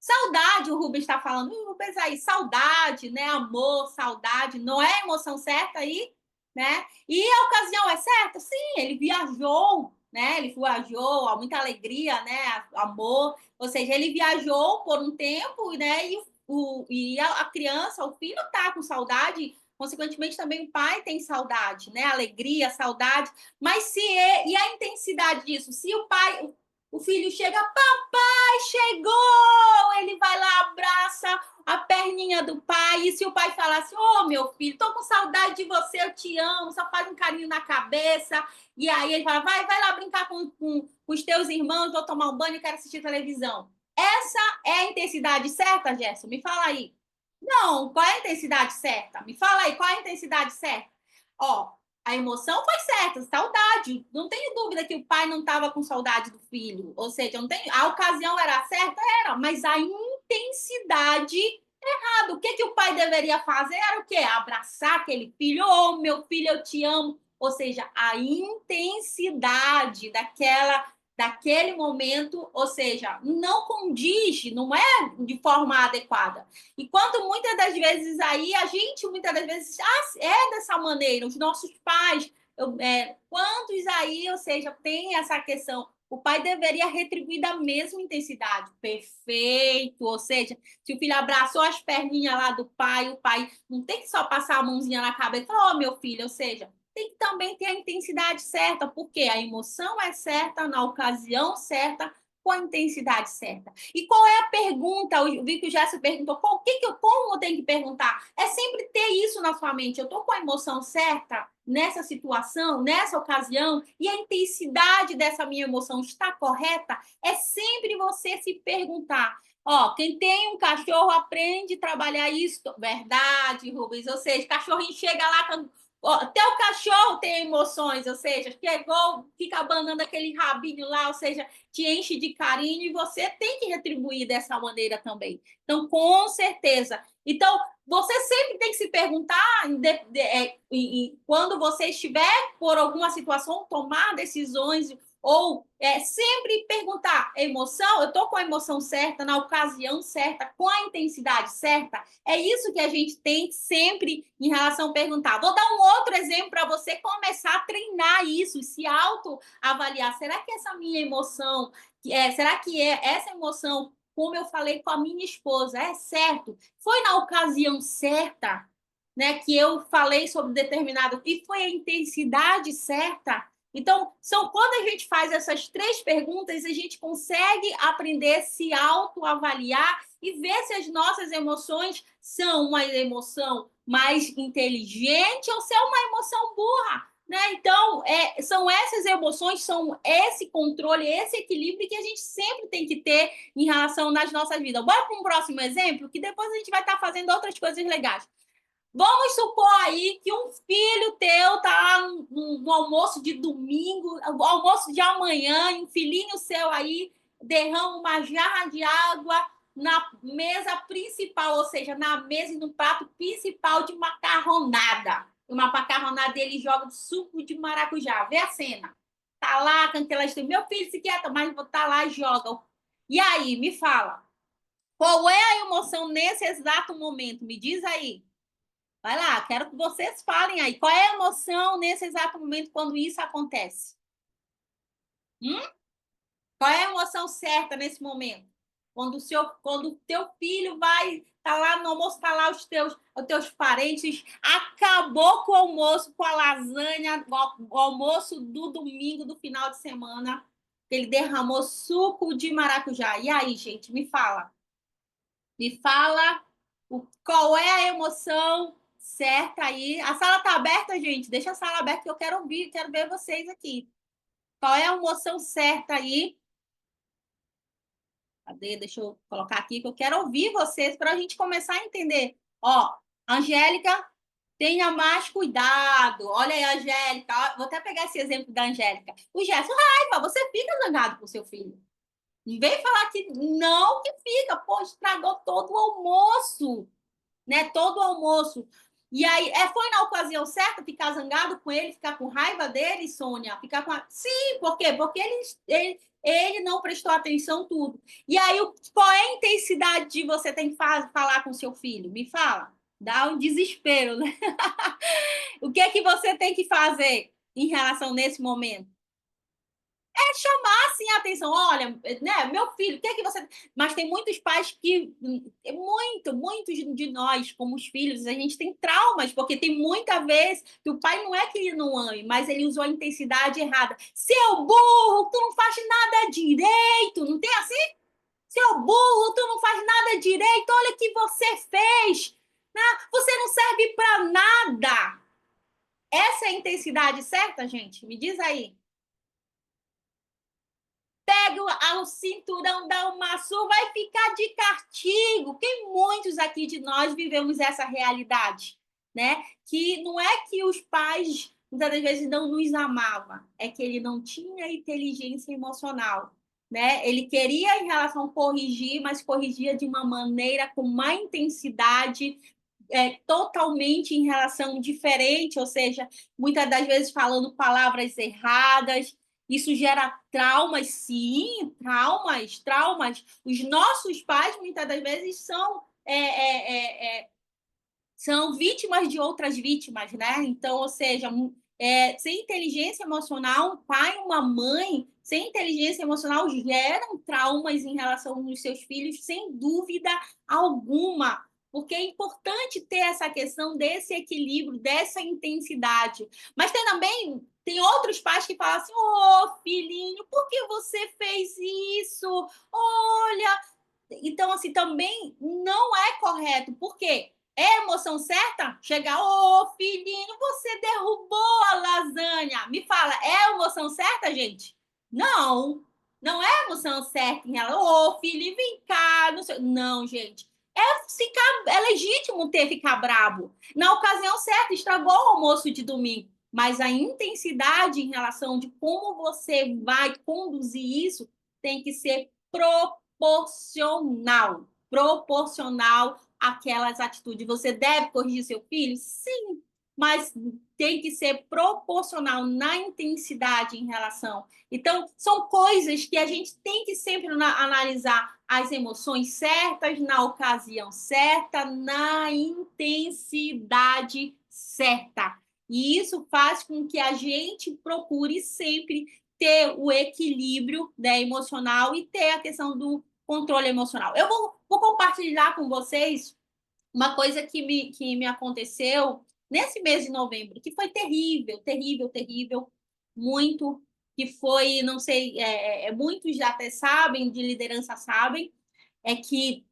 Saudade, o Rubens está falando. Vou pensar aí, saudade, né? Amor, saudade, não é a emoção certa aí, né? E a ocasião é certa? Sim, ele viajou, né? Ele viajou, muita alegria, né? Amor, ou seja, ele viajou por um tempo, né? E a criança, o filho tá com saudade, consequentemente também o pai tem saudade, né? Alegria, saudade. Mas e a intensidade disso? Se o filho chega, papai chegou, ele vai lá, abraça a perninha do pai, e se o pai falar assim, ô meu filho, tô com saudade de você, eu te amo, só faz um carinho na cabeça, e aí ele fala, vai lá brincar com os teus irmãos, vou tomar um banho e quero assistir televisão. Essa é a intensidade certa, Gerson? Me fala aí. Não, qual é a intensidade certa? Me fala aí, qual é a intensidade certa? Ó, a emoção foi certa, saudade. Não tenho dúvida que o pai não estava com saudade do filho. Ou seja, não tem, a ocasião era certa, era, mas a intensidade errada. O que o pai deveria fazer era o quê? Abraçar aquele filho. Oh, meu filho, eu te amo. Ou seja, a intensidade daquele momento, ou seja, não condiz, não é de forma adequada. E quando muitas das vezes aí, a gente muitas das vezes é dessa maneira, os nossos pais, quantos aí, ou seja, tem essa questão, o pai deveria retribuir da mesma intensidade. Perfeito, ou seja, se o filho abraçou as perninhas lá do pai, o pai não tem que só passar a mãozinha na cabeça e falar, meu filho, ou seja, tem que também ter a intensidade certa, porque a emoção é certa, na ocasião certa, com a intensidade certa. E qual é a pergunta? Eu vi que o Jéssica perguntou, como eu tenho que perguntar? É sempre ter isso na sua mente. Eu estou com a emoção certa nessa situação, nessa ocasião, e a intensidade dessa minha emoção está correta? É sempre você se perguntar. Quem tem um cachorro aprende a trabalhar isso. Verdade, Rubens. Ou seja, o cachorrinho chega lá... Até o cachorro tem emoções, ou seja, chegou, fica abanando aquele rabinho lá, ou seja, te enche de carinho e você tem que retribuir dessa maneira também. Então, com certeza. Então, você sempre tem que se perguntar, quando você estiver por alguma situação, tomar decisões ou sempre perguntar, emoção, eu estou com a emoção certa, na ocasião certa, com a intensidade certa? É isso que a gente tem sempre em relação a perguntar. Vou dar um outro exemplo para você começar a treinar isso, se autoavaliar. Será que essa minha emoção, será que essa emoção, como eu falei com a minha esposa, é certo? Foi na ocasião certa, né, que eu falei sobre determinado, e foi a intensidade certa? Então, quando a gente faz essas 3 perguntas, a gente consegue aprender a se autoavaliar e ver se as nossas emoções são uma emoção mais inteligente ou se é uma emoção burra, né? Então, são essas emoções, são esse controle, esse equilíbrio que a gente sempre tem que ter em relação nas nossas vidas. Bora para um próximo exemplo, que depois a gente vai estar fazendo outras coisas legais. Vamos supor aí que um filho teu tá lá no almoço de domingo, o almoço de amanhã, e um filhinho seu aí derrama uma jarra de água na mesa principal, ou seja, na mesa e no prato principal de macarronada. Uma macarronada ele joga de suco de maracujá. Vê a cena. Tá lá com aquelas... Meu filho se quieta, mas tá lá e joga. E aí, me fala. Qual é a emoção nesse exato momento? Me diz aí. Vai lá, quero que vocês falem aí. Qual é a emoção nesse exato momento quando isso acontece? Qual é a emoção certa nesse momento? Quando o teu filho vai tá lá no almoço, tá lá os teus parentes, acabou com o almoço, com a lasanha, o almoço do domingo, do final de semana, ele derramou suco de maracujá. E aí, gente, me fala. Me fala qual é a emoção certa aí. A sala está aberta, gente. Deixa a sala aberta que eu quero ouvir, quero ver vocês aqui. Qual é a emoção certa aí? Cadê? Deixa eu colocar aqui que eu quero ouvir vocês para a gente começar a entender. Angélica, tenha mais cuidado. Olha aí, Angélica. Vou até pegar esse exemplo da Angélica. O Gerson, raiva, você fica zangado com seu filho. Não vem falar que não que fica. Pô, estragou todo o almoço. Né? Todo o almoço. E aí, foi na ocasião certa ficar zangado com ele, ficar com raiva dele, Sônia? Ficar com Sim, por quê? Porque ele não prestou atenção tudo. E aí, qual é a intensidade de você tem que falar com seu filho? Me fala. Dá um desespero, né? O que é que você tem que fazer em relação nesse momento? Chamar assim a atenção, olha, né, meu filho, o que é que você... Mas tem muitos pais que, muitos de nós, como os filhos, a gente tem traumas, porque tem muita vez que o pai não é que ele não ame, mas ele usou a intensidade errada. Seu burro, tu não faz nada direito, não tem assim? Seu burro, tu não faz nada direito, olha o que você fez, né? Você não serve para nada. Essa é a intensidade certa, gente? Me diz aí. Pega o cinturão, dá uma surra, vai ficar de castigo. Quem muitos aqui de nós vivemos essa realidade, né? Que não é que os pais muitas vezes não nos amavam, é que ele não tinha inteligência emocional, né? Ele queria em relação a corrigir, mas corrigia de uma maneira com uma intensidade totalmente em relação diferente, ou seja, muitas das vezes falando palavras erradas. Isso gera traumas, sim, traumas, traumas. Os nossos pais, muitas das vezes, são vítimas de outras vítimas, né? Então, ou seja, sem inteligência emocional, um pai, uma mãe, sem inteligência emocional, geram traumas em relação aos seus filhos, sem dúvida alguma. Porque é importante ter essa questão desse equilíbrio, dessa intensidade. Mas tem outros pais que falam assim: ô, filhinho, por que você fez isso? Olha. Então, assim, também não é correto. Por quê? É a emoção certa? Chegar, ô, filhinho, você derrubou a lasanha. Me fala, é a emoção certa, gente? Não, não é a emoção certa em relação, ô, filho, vem cá. Não, sei. Não, gente. É legítimo ficar brabo. Na ocasião certa, estragou o almoço de domingo. Mas a intensidade em relação de como você vai conduzir isso tem que ser proporcional àquelas atitudes. Você deve corrigir seu filho? Sim, mas tem que ser proporcional na intensidade em relação. Então, são coisas que a gente tem que sempre analisar as emoções certas, na ocasião certa, na intensidade certa. E isso faz com que a gente procure sempre ter o equilíbrio, né, emocional e ter a questão do controle emocional. Eu vou compartilhar com vocês uma coisa que me aconteceu nesse mês de novembro, que foi terrível, terrível, terrível, muito, que foi, não sei, muitos já até sabem, de liderança sabem, é que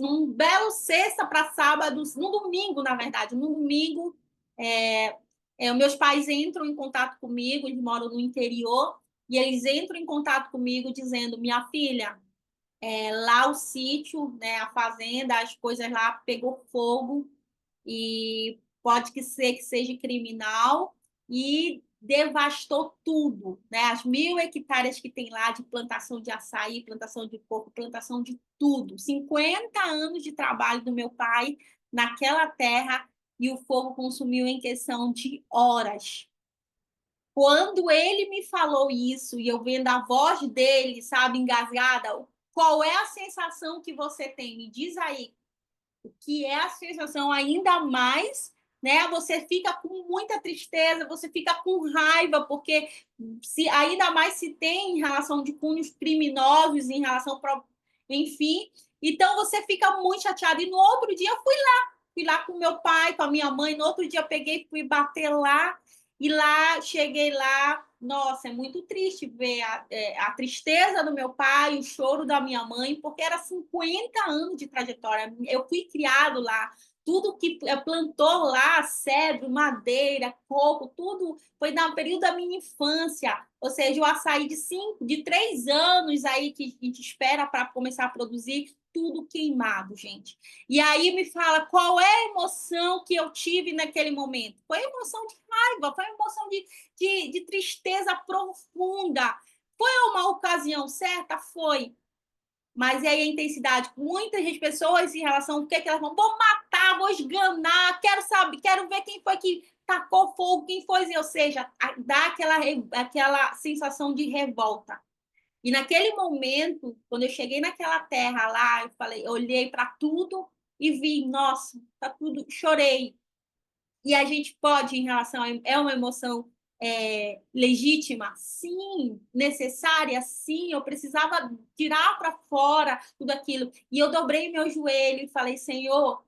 num belo sexta para sábado, no domingo, na verdade, no domingo, meus pais entram em contato comigo, eles moram no interior, e eles entram em contato comigo dizendo: minha filha, lá o sítio, né, a fazenda, as coisas lá pegou fogo e pode que seja criminal e devastou tudo, né? As 1.000 hectares que tem lá de plantação de açaí, plantação de coco, plantação de tudo. 50 anos de trabalho do meu pai naquela terra e o fogo consumiu em questão de horas. Quando ele me falou isso e eu vendo a voz dele, sabe, engasgada, qual é a sensação que você tem? Me diz aí. O que é a sensação ainda mais, né? Você fica com muita tristeza, você fica com raiva, porque ainda mais se tem em relação de cunhos criminosos, em relação, enfim. Então você fica muito chateado. E no outro dia eu fui lá com meu pai, com a minha mãe. No outro dia peguei, fui bater lá e lá cheguei lá. Nossa, é muito triste ver a tristeza do meu pai, o choro da minha mãe, porque era 50 anos de trajetória. Eu fui criado lá, tudo que plantou lá, cedro, madeira, coco, tudo foi no período da minha infância. Ou seja, o açaí de 3 anos aí que a gente espera para começar a produzir, tudo queimado, gente. E aí me fala qual é a emoção que eu tive naquele momento. Foi a emoção de raiva, foi a emoção de tristeza profunda. Foi uma ocasião certa? Foi. Mas e aí a intensidade? Muitas pessoas em relação ao que elas vão matar, vou esganar, quero saber, quero ver quem foi que tacou fogo, quem foi, ou seja, dá aquela sensação de revolta. E naquele momento, quando eu cheguei naquela terra lá, eu olhei para tudo e vi, nossa, tá tudo, chorei. E a gente pode, em relação é uma emoção legítima? Sim. Necessária? Sim. Eu precisava tirar para fora tudo aquilo. E eu dobrei meu joelho e falei: Senhor,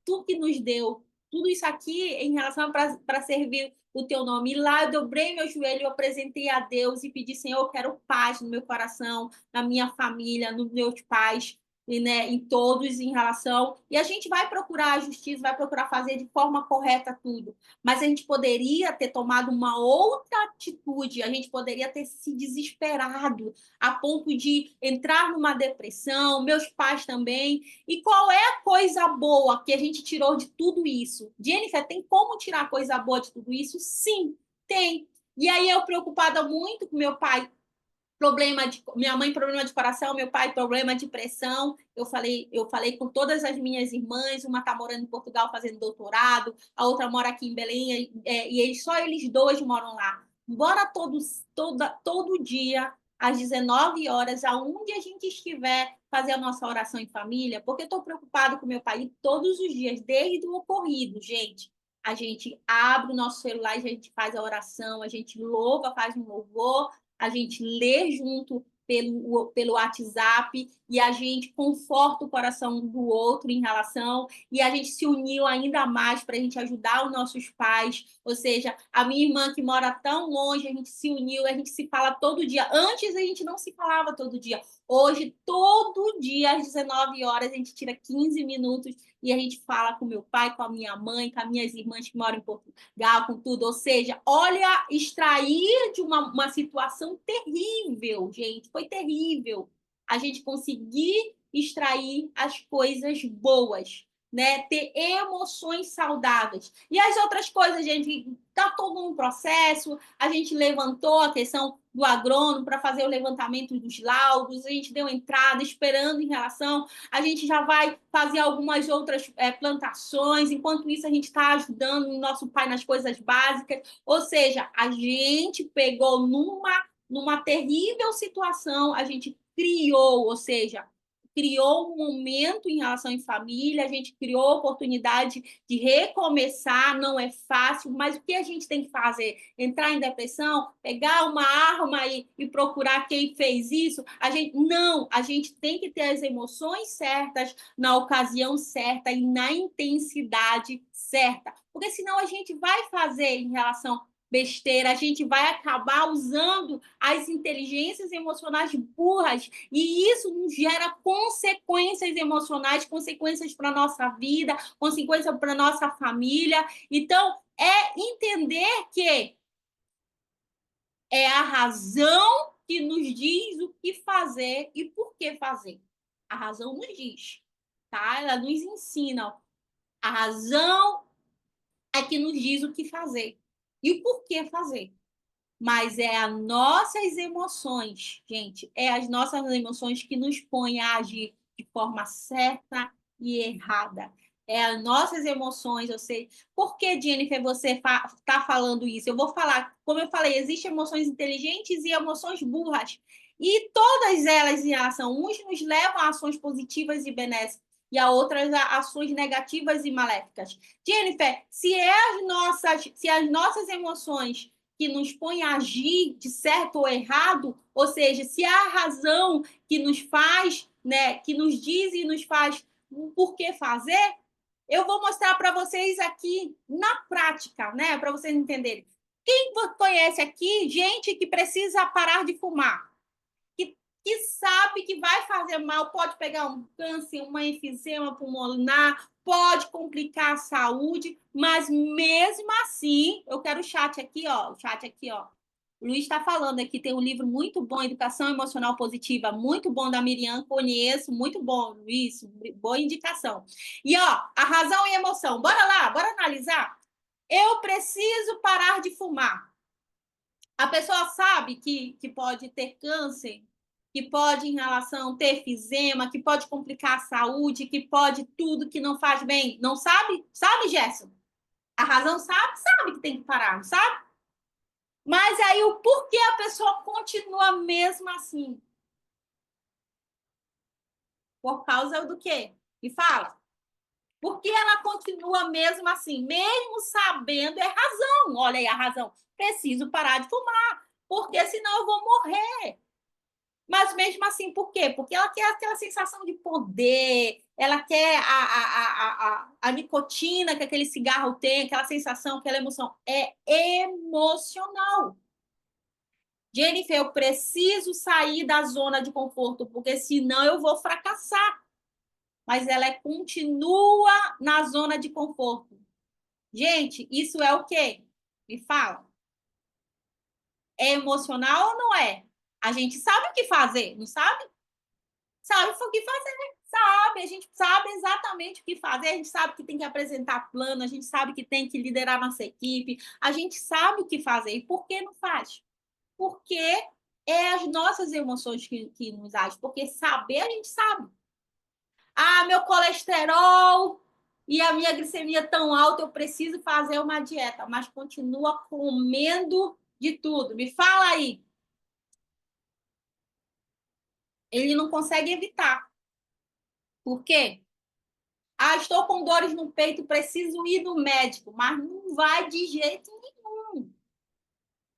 tu que nos deu tudo isso aqui em relação para servir o teu nome. E lá eu dobrei meu joelho, eu apresentei a Deus e pedi: Senhor, eu quero paz no meu coração, na minha família, nos meus pais, e, né, em todos em relação. E a gente vai procurar a justiça, vai procurar fazer de forma correta tudo. Mas a gente poderia ter tomado uma outra atitude, a gente poderia ter se desesperado a ponto de entrar numa depressão, meus pais também. E qual é a coisa boa que a gente tirou de tudo isso? Jennifer, tem como tirar coisa boa de tudo isso? Sim, tem. E aí eu preocupada muito com meu pai, minha mãe problema de coração, meu pai problema de pressão. Eu falei com todas as minhas irmãs, uma está morando em Portugal fazendo doutorado, a outra mora aqui em Belém, só eles dois moram lá. Bora todo dia, às 19 horas, aonde a gente estiver, fazer a nossa oração em família, porque eu estou preocupada com meu pai todos os dias, desde o ocorrido, gente. A gente abre o nosso celular, a gente faz a oração, a gente louva, faz um louvor, a gente lê junto pelo WhatsApp e a gente conforta o coração do outro em relação, e a gente se uniu ainda mais para a gente ajudar os nossos pais, ou seja, a minha irmã que mora tão longe, a gente se uniu, a gente se fala todo dia. Antes a gente não se falava todo dia. Hoje, todo dia, às 19 horas, a gente tira 15 minutos e a gente fala com meu pai, com a minha mãe, com as minhas irmãs que moram em Portugal, com tudo. Ou seja, olha, extrair de uma situação terrível, gente, foi terrível. A gente conseguir extrair as coisas boas, né? Ter emoções saudáveis. E as outras coisas, gente, está todo um processo. A gente levantou a questão do agrônomo para fazer o levantamento dos laudos, a gente deu entrada, esperando em relação, a gente já vai fazer algumas outras plantações, enquanto isso a gente está ajudando o nosso pai nas coisas básicas, ou seja, a gente pegou numa terrível situação, a gente criou, ou seja, criou um momento em relação em família, a gente criou oportunidade de recomeçar, não é fácil, mas o que a gente tem que fazer? Entrar em depressão, pegar uma arma e procurar quem fez isso? A gente tem que ter as emoções certas, na ocasião certa e na intensidade certa, porque senão a gente vai fazer em relação besteira, a gente vai acabar usando as inteligências emocionais burras e isso nos gera consequências emocionais, consequências para a nossa vida, consequências para a nossa família. Então, é entender que é a razão que nos diz o que fazer e por que fazer. A razão nos diz, tá? Ela nos ensina. A razão é que nos diz o que fazer e o porquê fazer. Mas é as nossas emoções, gente, é as nossas emoções que nos põem a agir de forma certa e errada. É as nossas emoções, eu sei. Por que, Jennifer, você está falando isso? Eu vou falar, como eu falei, existem emoções inteligentes e emoções burras. E todas elas em ação, uns nos levam a ações positivas e benéficas, e a outras a ações negativas e maléficas. Jennifer, se as nossas emoções que nos põe a agir de certo ou errado, ou seja, se há razão que nos faz, né, que nos diz e nos faz o porquê fazer, eu vou mostrar para vocês aqui na prática, né, para vocês entenderem. Quem conhece aqui gente que precisa parar de fumar? Que sabe que vai fazer mal, pode pegar um câncer, uma enfisema pulmonar, pode complicar a saúde, mas mesmo assim, eu quero o chat aqui, ó, o chat aqui, ó. O Luiz está falando aqui, tem um livro muito bom, Educação Emocional Positiva, muito bom da Miriam, conheço, muito bom, Luiz, boa indicação. E ó, a razão e a emoção, bora lá, bora analisar. Eu preciso parar de fumar. A pessoa sabe que pode ter câncer, que pode, em relação, ter efizema, que pode complicar a saúde, que pode tudo que não faz bem. Não sabe? Sabe, Gerson? A razão sabe que tem que parar, não sabe? Mas aí o porquê a pessoa continua mesmo assim? Por causa do quê? Me fala. Por que ela continua mesmo assim? Mesmo sabendo, é razão. Olha aí a razão. Preciso parar de fumar, porque senão eu vou morrer. Mas mesmo assim, por quê? Porque ela quer aquela sensação de poder, ela quer a nicotina que aquele cigarro tem, aquela sensação, aquela emoção. É emocional. Jennifer, eu preciso sair da zona de conforto, porque senão eu vou fracassar. Mas ela continua na zona de conforto. Gente, isso é o quê? Me fala. É emocional ou não é? A gente sabe o que fazer, não sabe? Sabe o que fazer, sabe, a gente sabe exatamente o que fazer, a gente sabe que tem que apresentar plano, a gente sabe que tem que liderar nossa equipe, a gente sabe o que fazer. E por que não faz? Porque é as nossas emoções que nos agem, porque saber a gente sabe. Ah, meu colesterol e a minha glicemia tão alta, eu preciso fazer uma dieta, mas continua comendo de tudo. Me fala aí. Ele não consegue evitar. Por quê? Ah, estou com dores no peito, preciso ir no médico, mas não vai de jeito nenhum.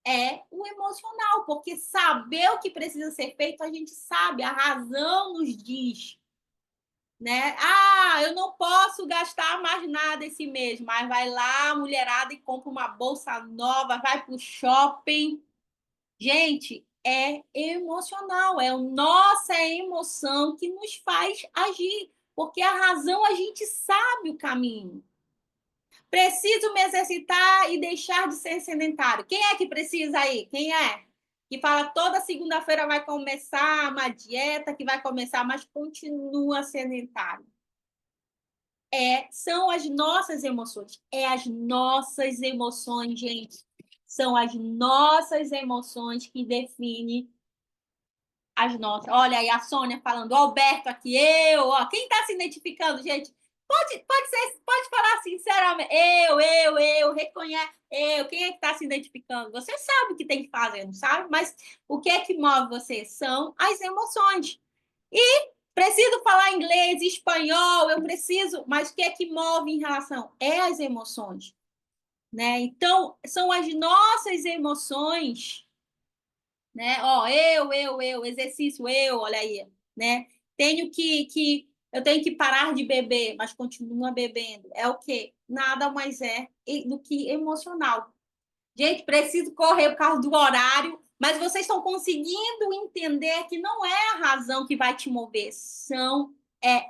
É o emocional, porque saber o que precisa ser feito, a gente sabe, a razão nos diz, né? Ah, eu não posso gastar mais nada esse mês, mas vai lá, mulherada, e compra uma bolsa nova, vai para o shopping. Gente, é emocional, é a nossa emoção que nos faz agir, porque a razão a gente sabe o caminho. Preciso me exercitar e deixar de ser sedentário. Quem é que precisa aí? Quem é? Que fala toda segunda-feira vai começar uma dieta, que vai começar, mas continua sedentário. São as nossas emoções. É as nossas emoções, gente. São as nossas emoções que definem as nossas. Olha aí a Sônia falando, o Alberto aqui, eu, ó. Quem está se identificando, gente? Pode falar sinceramente. Reconhece. Quem é que está se identificando? Você sabe o que tem que fazer, não sabe? Mas o que é que move você? São as emoções. E preciso falar inglês, espanhol, eu preciso. Mas o que é que move em relação? É as emoções. Né? Então, são as nossas emoções, né? Ó, exercício, olha aí, né? Eu tenho que parar de beber, mas continua bebendo. É o quê? Nada mais é do que emocional. Gente, preciso correr por causa do horário, mas vocês estão conseguindo entender que não é a razão que vai te mover, é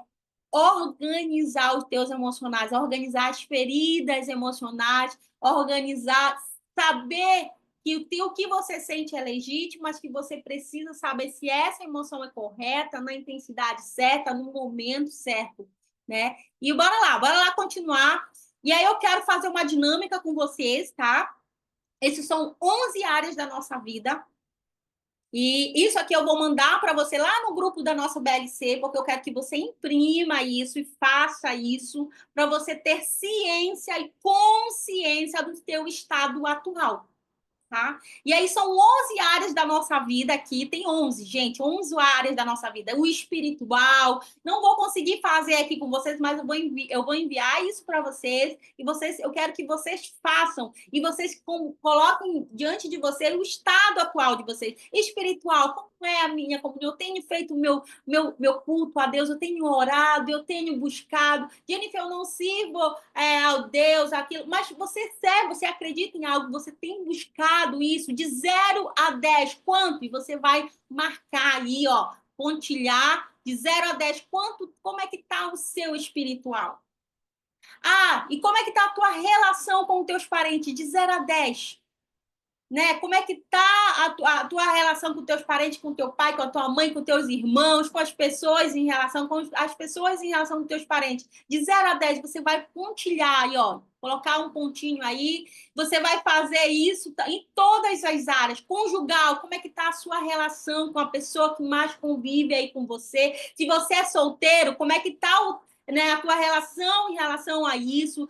organizar os teus emocionais, organizar as feridas emocionais, organizar, saber que o que você sente é legítimo, mas que você precisa saber se essa emoção é correta, na intensidade certa, no momento certo, né? E bora lá continuar. E aí eu quero fazer uma dinâmica com vocês, tá? Esses são 11 áreas da nossa vida. E isso aqui eu vou mandar para você lá no grupo da nossa BLC, porque eu quero que você imprima isso e faça isso para você ter ciência e consciência do teu estado atual. Tá? E aí são 11 áreas da nossa vida aqui, tem 11, gente, 11 áreas da nossa vida. O espiritual, não vou conseguir fazer aqui com vocês, mas eu vou enviar isso para vocês, e eu quero que vocês façam, e vocês coloquem diante de vocês o estado atual de vocês. Espiritual, como é a minha comunhão? Eu tenho feito o meu culto a Deus, eu tenho orado, eu tenho buscado. Jennifer, eu não sirvo ao Deus, aquilo, mas você serve, você acredita em algo, você tem buscado isso, de 0 a 10, quanto? E você vai marcar aí, ó, pontilhar, de 0 a 10, como é que está o seu espiritual? Ah, e como é que está a tua relação com os teus parentes, de 0 a 10? Né? Como é que tá a tua relação com teus parentes, com teu pai, com a tua mãe, com teus irmãos, com as pessoas em relação com as pessoas em relação com teus parentes? De 0 a 10, você vai pontilhar aí, ó, colocar um pontinho aí, você vai fazer isso em todas as áreas. Conjugal, como é que tá a sua relação com a pessoa que mais convive aí com você? Se você é solteiro, como é que tá né, a tua relação em relação a isso?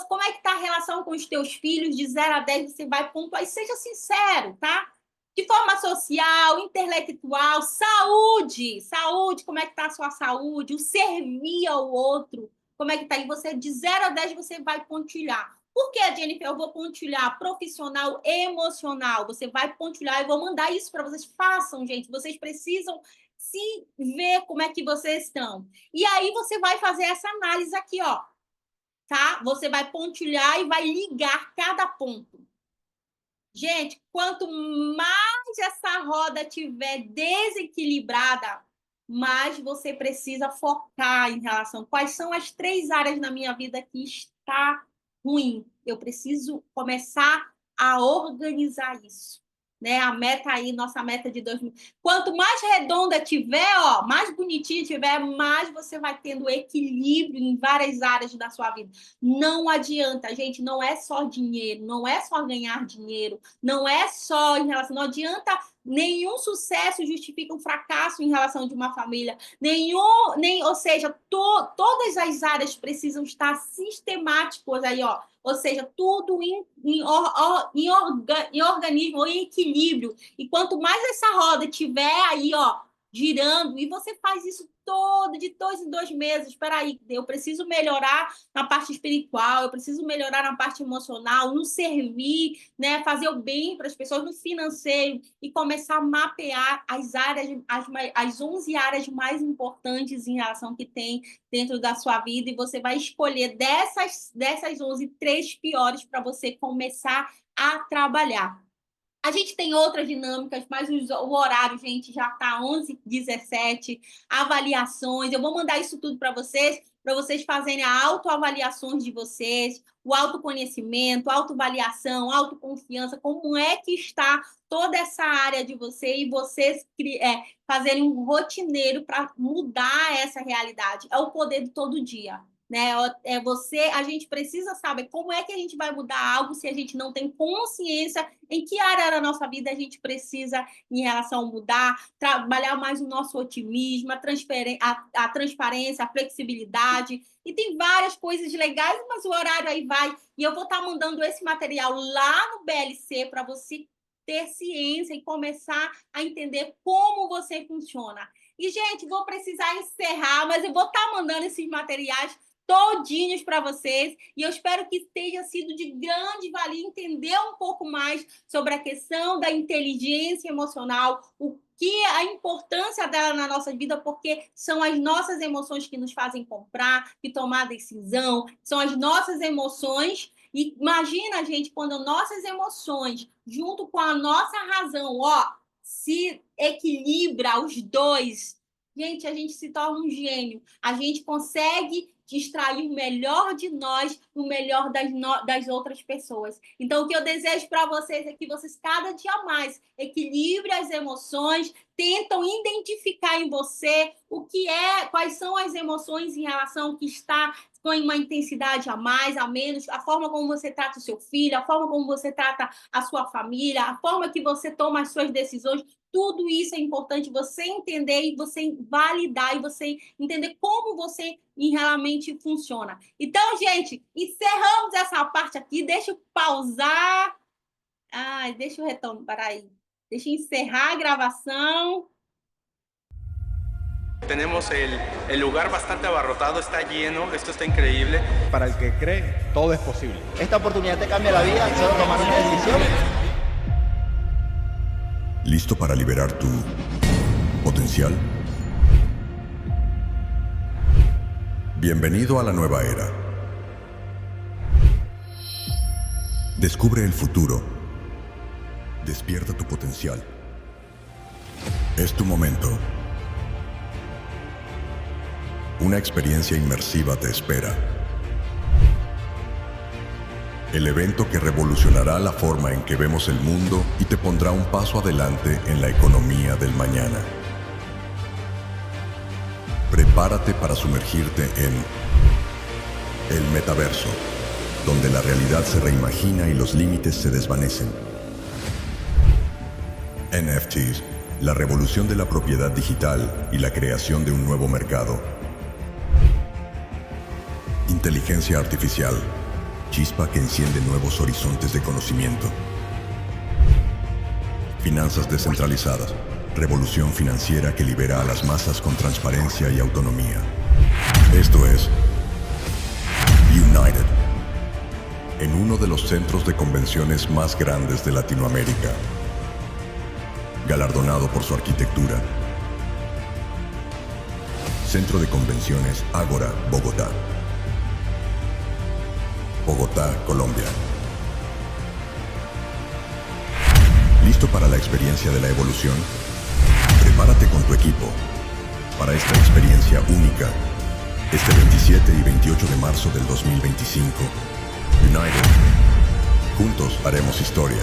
Como é que está a relação com os teus filhos? De 0 a 10, você vai pontuar. E seja sincero, tá? De forma social, intelectual, saúde, como é que está a sua saúde? O servir ao outro, como é que está? E você, de 0 a 10, você vai pontilhar. Por que, Jennifer? Eu vou pontilhar profissional, emocional. Você vai pontilhar, eu vou mandar isso para vocês. Façam, gente. Vocês precisam se ver como é que vocês estão. E aí você vai fazer essa análise aqui, ó. Tá? Você vai pontilhar e vai ligar cada ponto. Gente, quanto mais essa roda tiver desequilibrada, mais você precisa focar em relação quais são as 3 áreas na minha vida que está ruim. Eu preciso começar a organizar isso. Né? A meta aí, nossa meta de 2000. Quanto mais redonda tiver, ó, mais bonitinha tiver, mais você vai tendo equilíbrio em várias áreas da sua vida. Não adianta, gente, não é só dinheiro, não é só ganhar dinheiro, não é só em relação, não adianta Nenhum sucesso justifica um fracasso em relação de uma família. Ou seja, todas as áreas precisam estar sistemáticas aí, ó. Ou seja, tudo em organismo ou em equilíbrio. E quanto mais essa roda tiver aí, ó, girando, e você faz isso de 2 em 2 meses. Espera aí, eu preciso melhorar na parte espiritual, eu preciso melhorar na parte emocional, no servir, né, fazer o bem para as pessoas, no financeiro, e começar a mapear as áreas, as 11 áreas mais importantes em relação que tem dentro da sua vida, e você vai escolher dessas 11, 3 piores para você começar a trabalhar. A gente tem outras dinâmicas, mas o horário, gente, já está 11h17, avaliações. Eu vou mandar isso tudo para vocês fazerem a autoavaliações de vocês, o autoconhecimento, autoavaliação, autoconfiança, como é que está toda essa área de você e vocês fazerem um rotineiro para mudar essa realidade. É o poder de todo dia. Né? A gente precisa saber como é que a gente vai mudar algo se a gente não tem consciência em que área da nossa vida a gente precisa em relação a mudar, trabalhar mais o nosso otimismo, a transparência, a flexibilidade, e tem várias coisas legais, mas o horário aí vai, e eu vou estar mandando esse material lá no BLC para você ter ciência e começar a entender como você funciona. E, gente, vou precisar encerrar, mas eu vou estar mandando esses materiais todinhos para vocês, e eu espero que tenha sido de grande valia entender um pouco mais sobre a questão da inteligência emocional, o que a importância dela na nossa vida, porque são as nossas emoções que nos fazem comprar, que tomar decisão, são as nossas emoções. E imagina, gente, quando nossas emoções, junto com a nossa razão, ó, se equilibra os dois, gente, a gente se torna um gênio. A gente consegue extrair o melhor de nós, o melhor das outras pessoas. Então, o que eu desejo para vocês é que vocês cada dia mais equilibrem as emoções, tentam identificar em você quais são as emoções em relação ao que está com uma intensidade a mais, a menos, a forma como você trata o seu filho, a forma como você trata a sua família, a forma que você toma as suas decisões. Tudo isso é importante você entender e você validar e você entender como você realmente funciona. Então, gente, encerramos essa parte aqui. Deixa eu pausar. Deixa eu retomar aí. Deixa eu encerrar a gravação. Tenemos el lugar bastante abarrotado, está lleno, esto está increíble. Para el que cree, todo es posible. Esta oportunidad te cambia la vida, solo tomar una decisión. ¿Listo para liberar tu potencial? Bienvenido a la nueva era. Descubre el futuro. Despierta tu potencial. Es tu momento. Una experiencia inmersiva te espera. El evento que revolucionará la forma en que vemos el mundo y te pondrá un paso adelante en la economía del mañana. Prepárate para sumergirte en el metaverso, donde la realidad se reimagina y los límites se desvanecen. NFTs, la revolución de la propiedad digital y la creación de un nuevo mercado. Inteligencia artificial, chispa que enciende nuevos horizontes de conocimiento. Finanzas descentralizadas, revolución financiera que libera a las masas con transparencia y autonomía. Esto es United, en uno de los centros de convenciones más grandes de Latinoamérica, galardonado por su arquitectura. Centro de Convenciones Ágora, Bogotá. Bogotá, Colombia. ¿Listo para la experiencia de la evolución? Prepárate con tu equipo para esta experiencia única. Este 27 y 28 de marzo del 2025. United. Juntos haremos historia.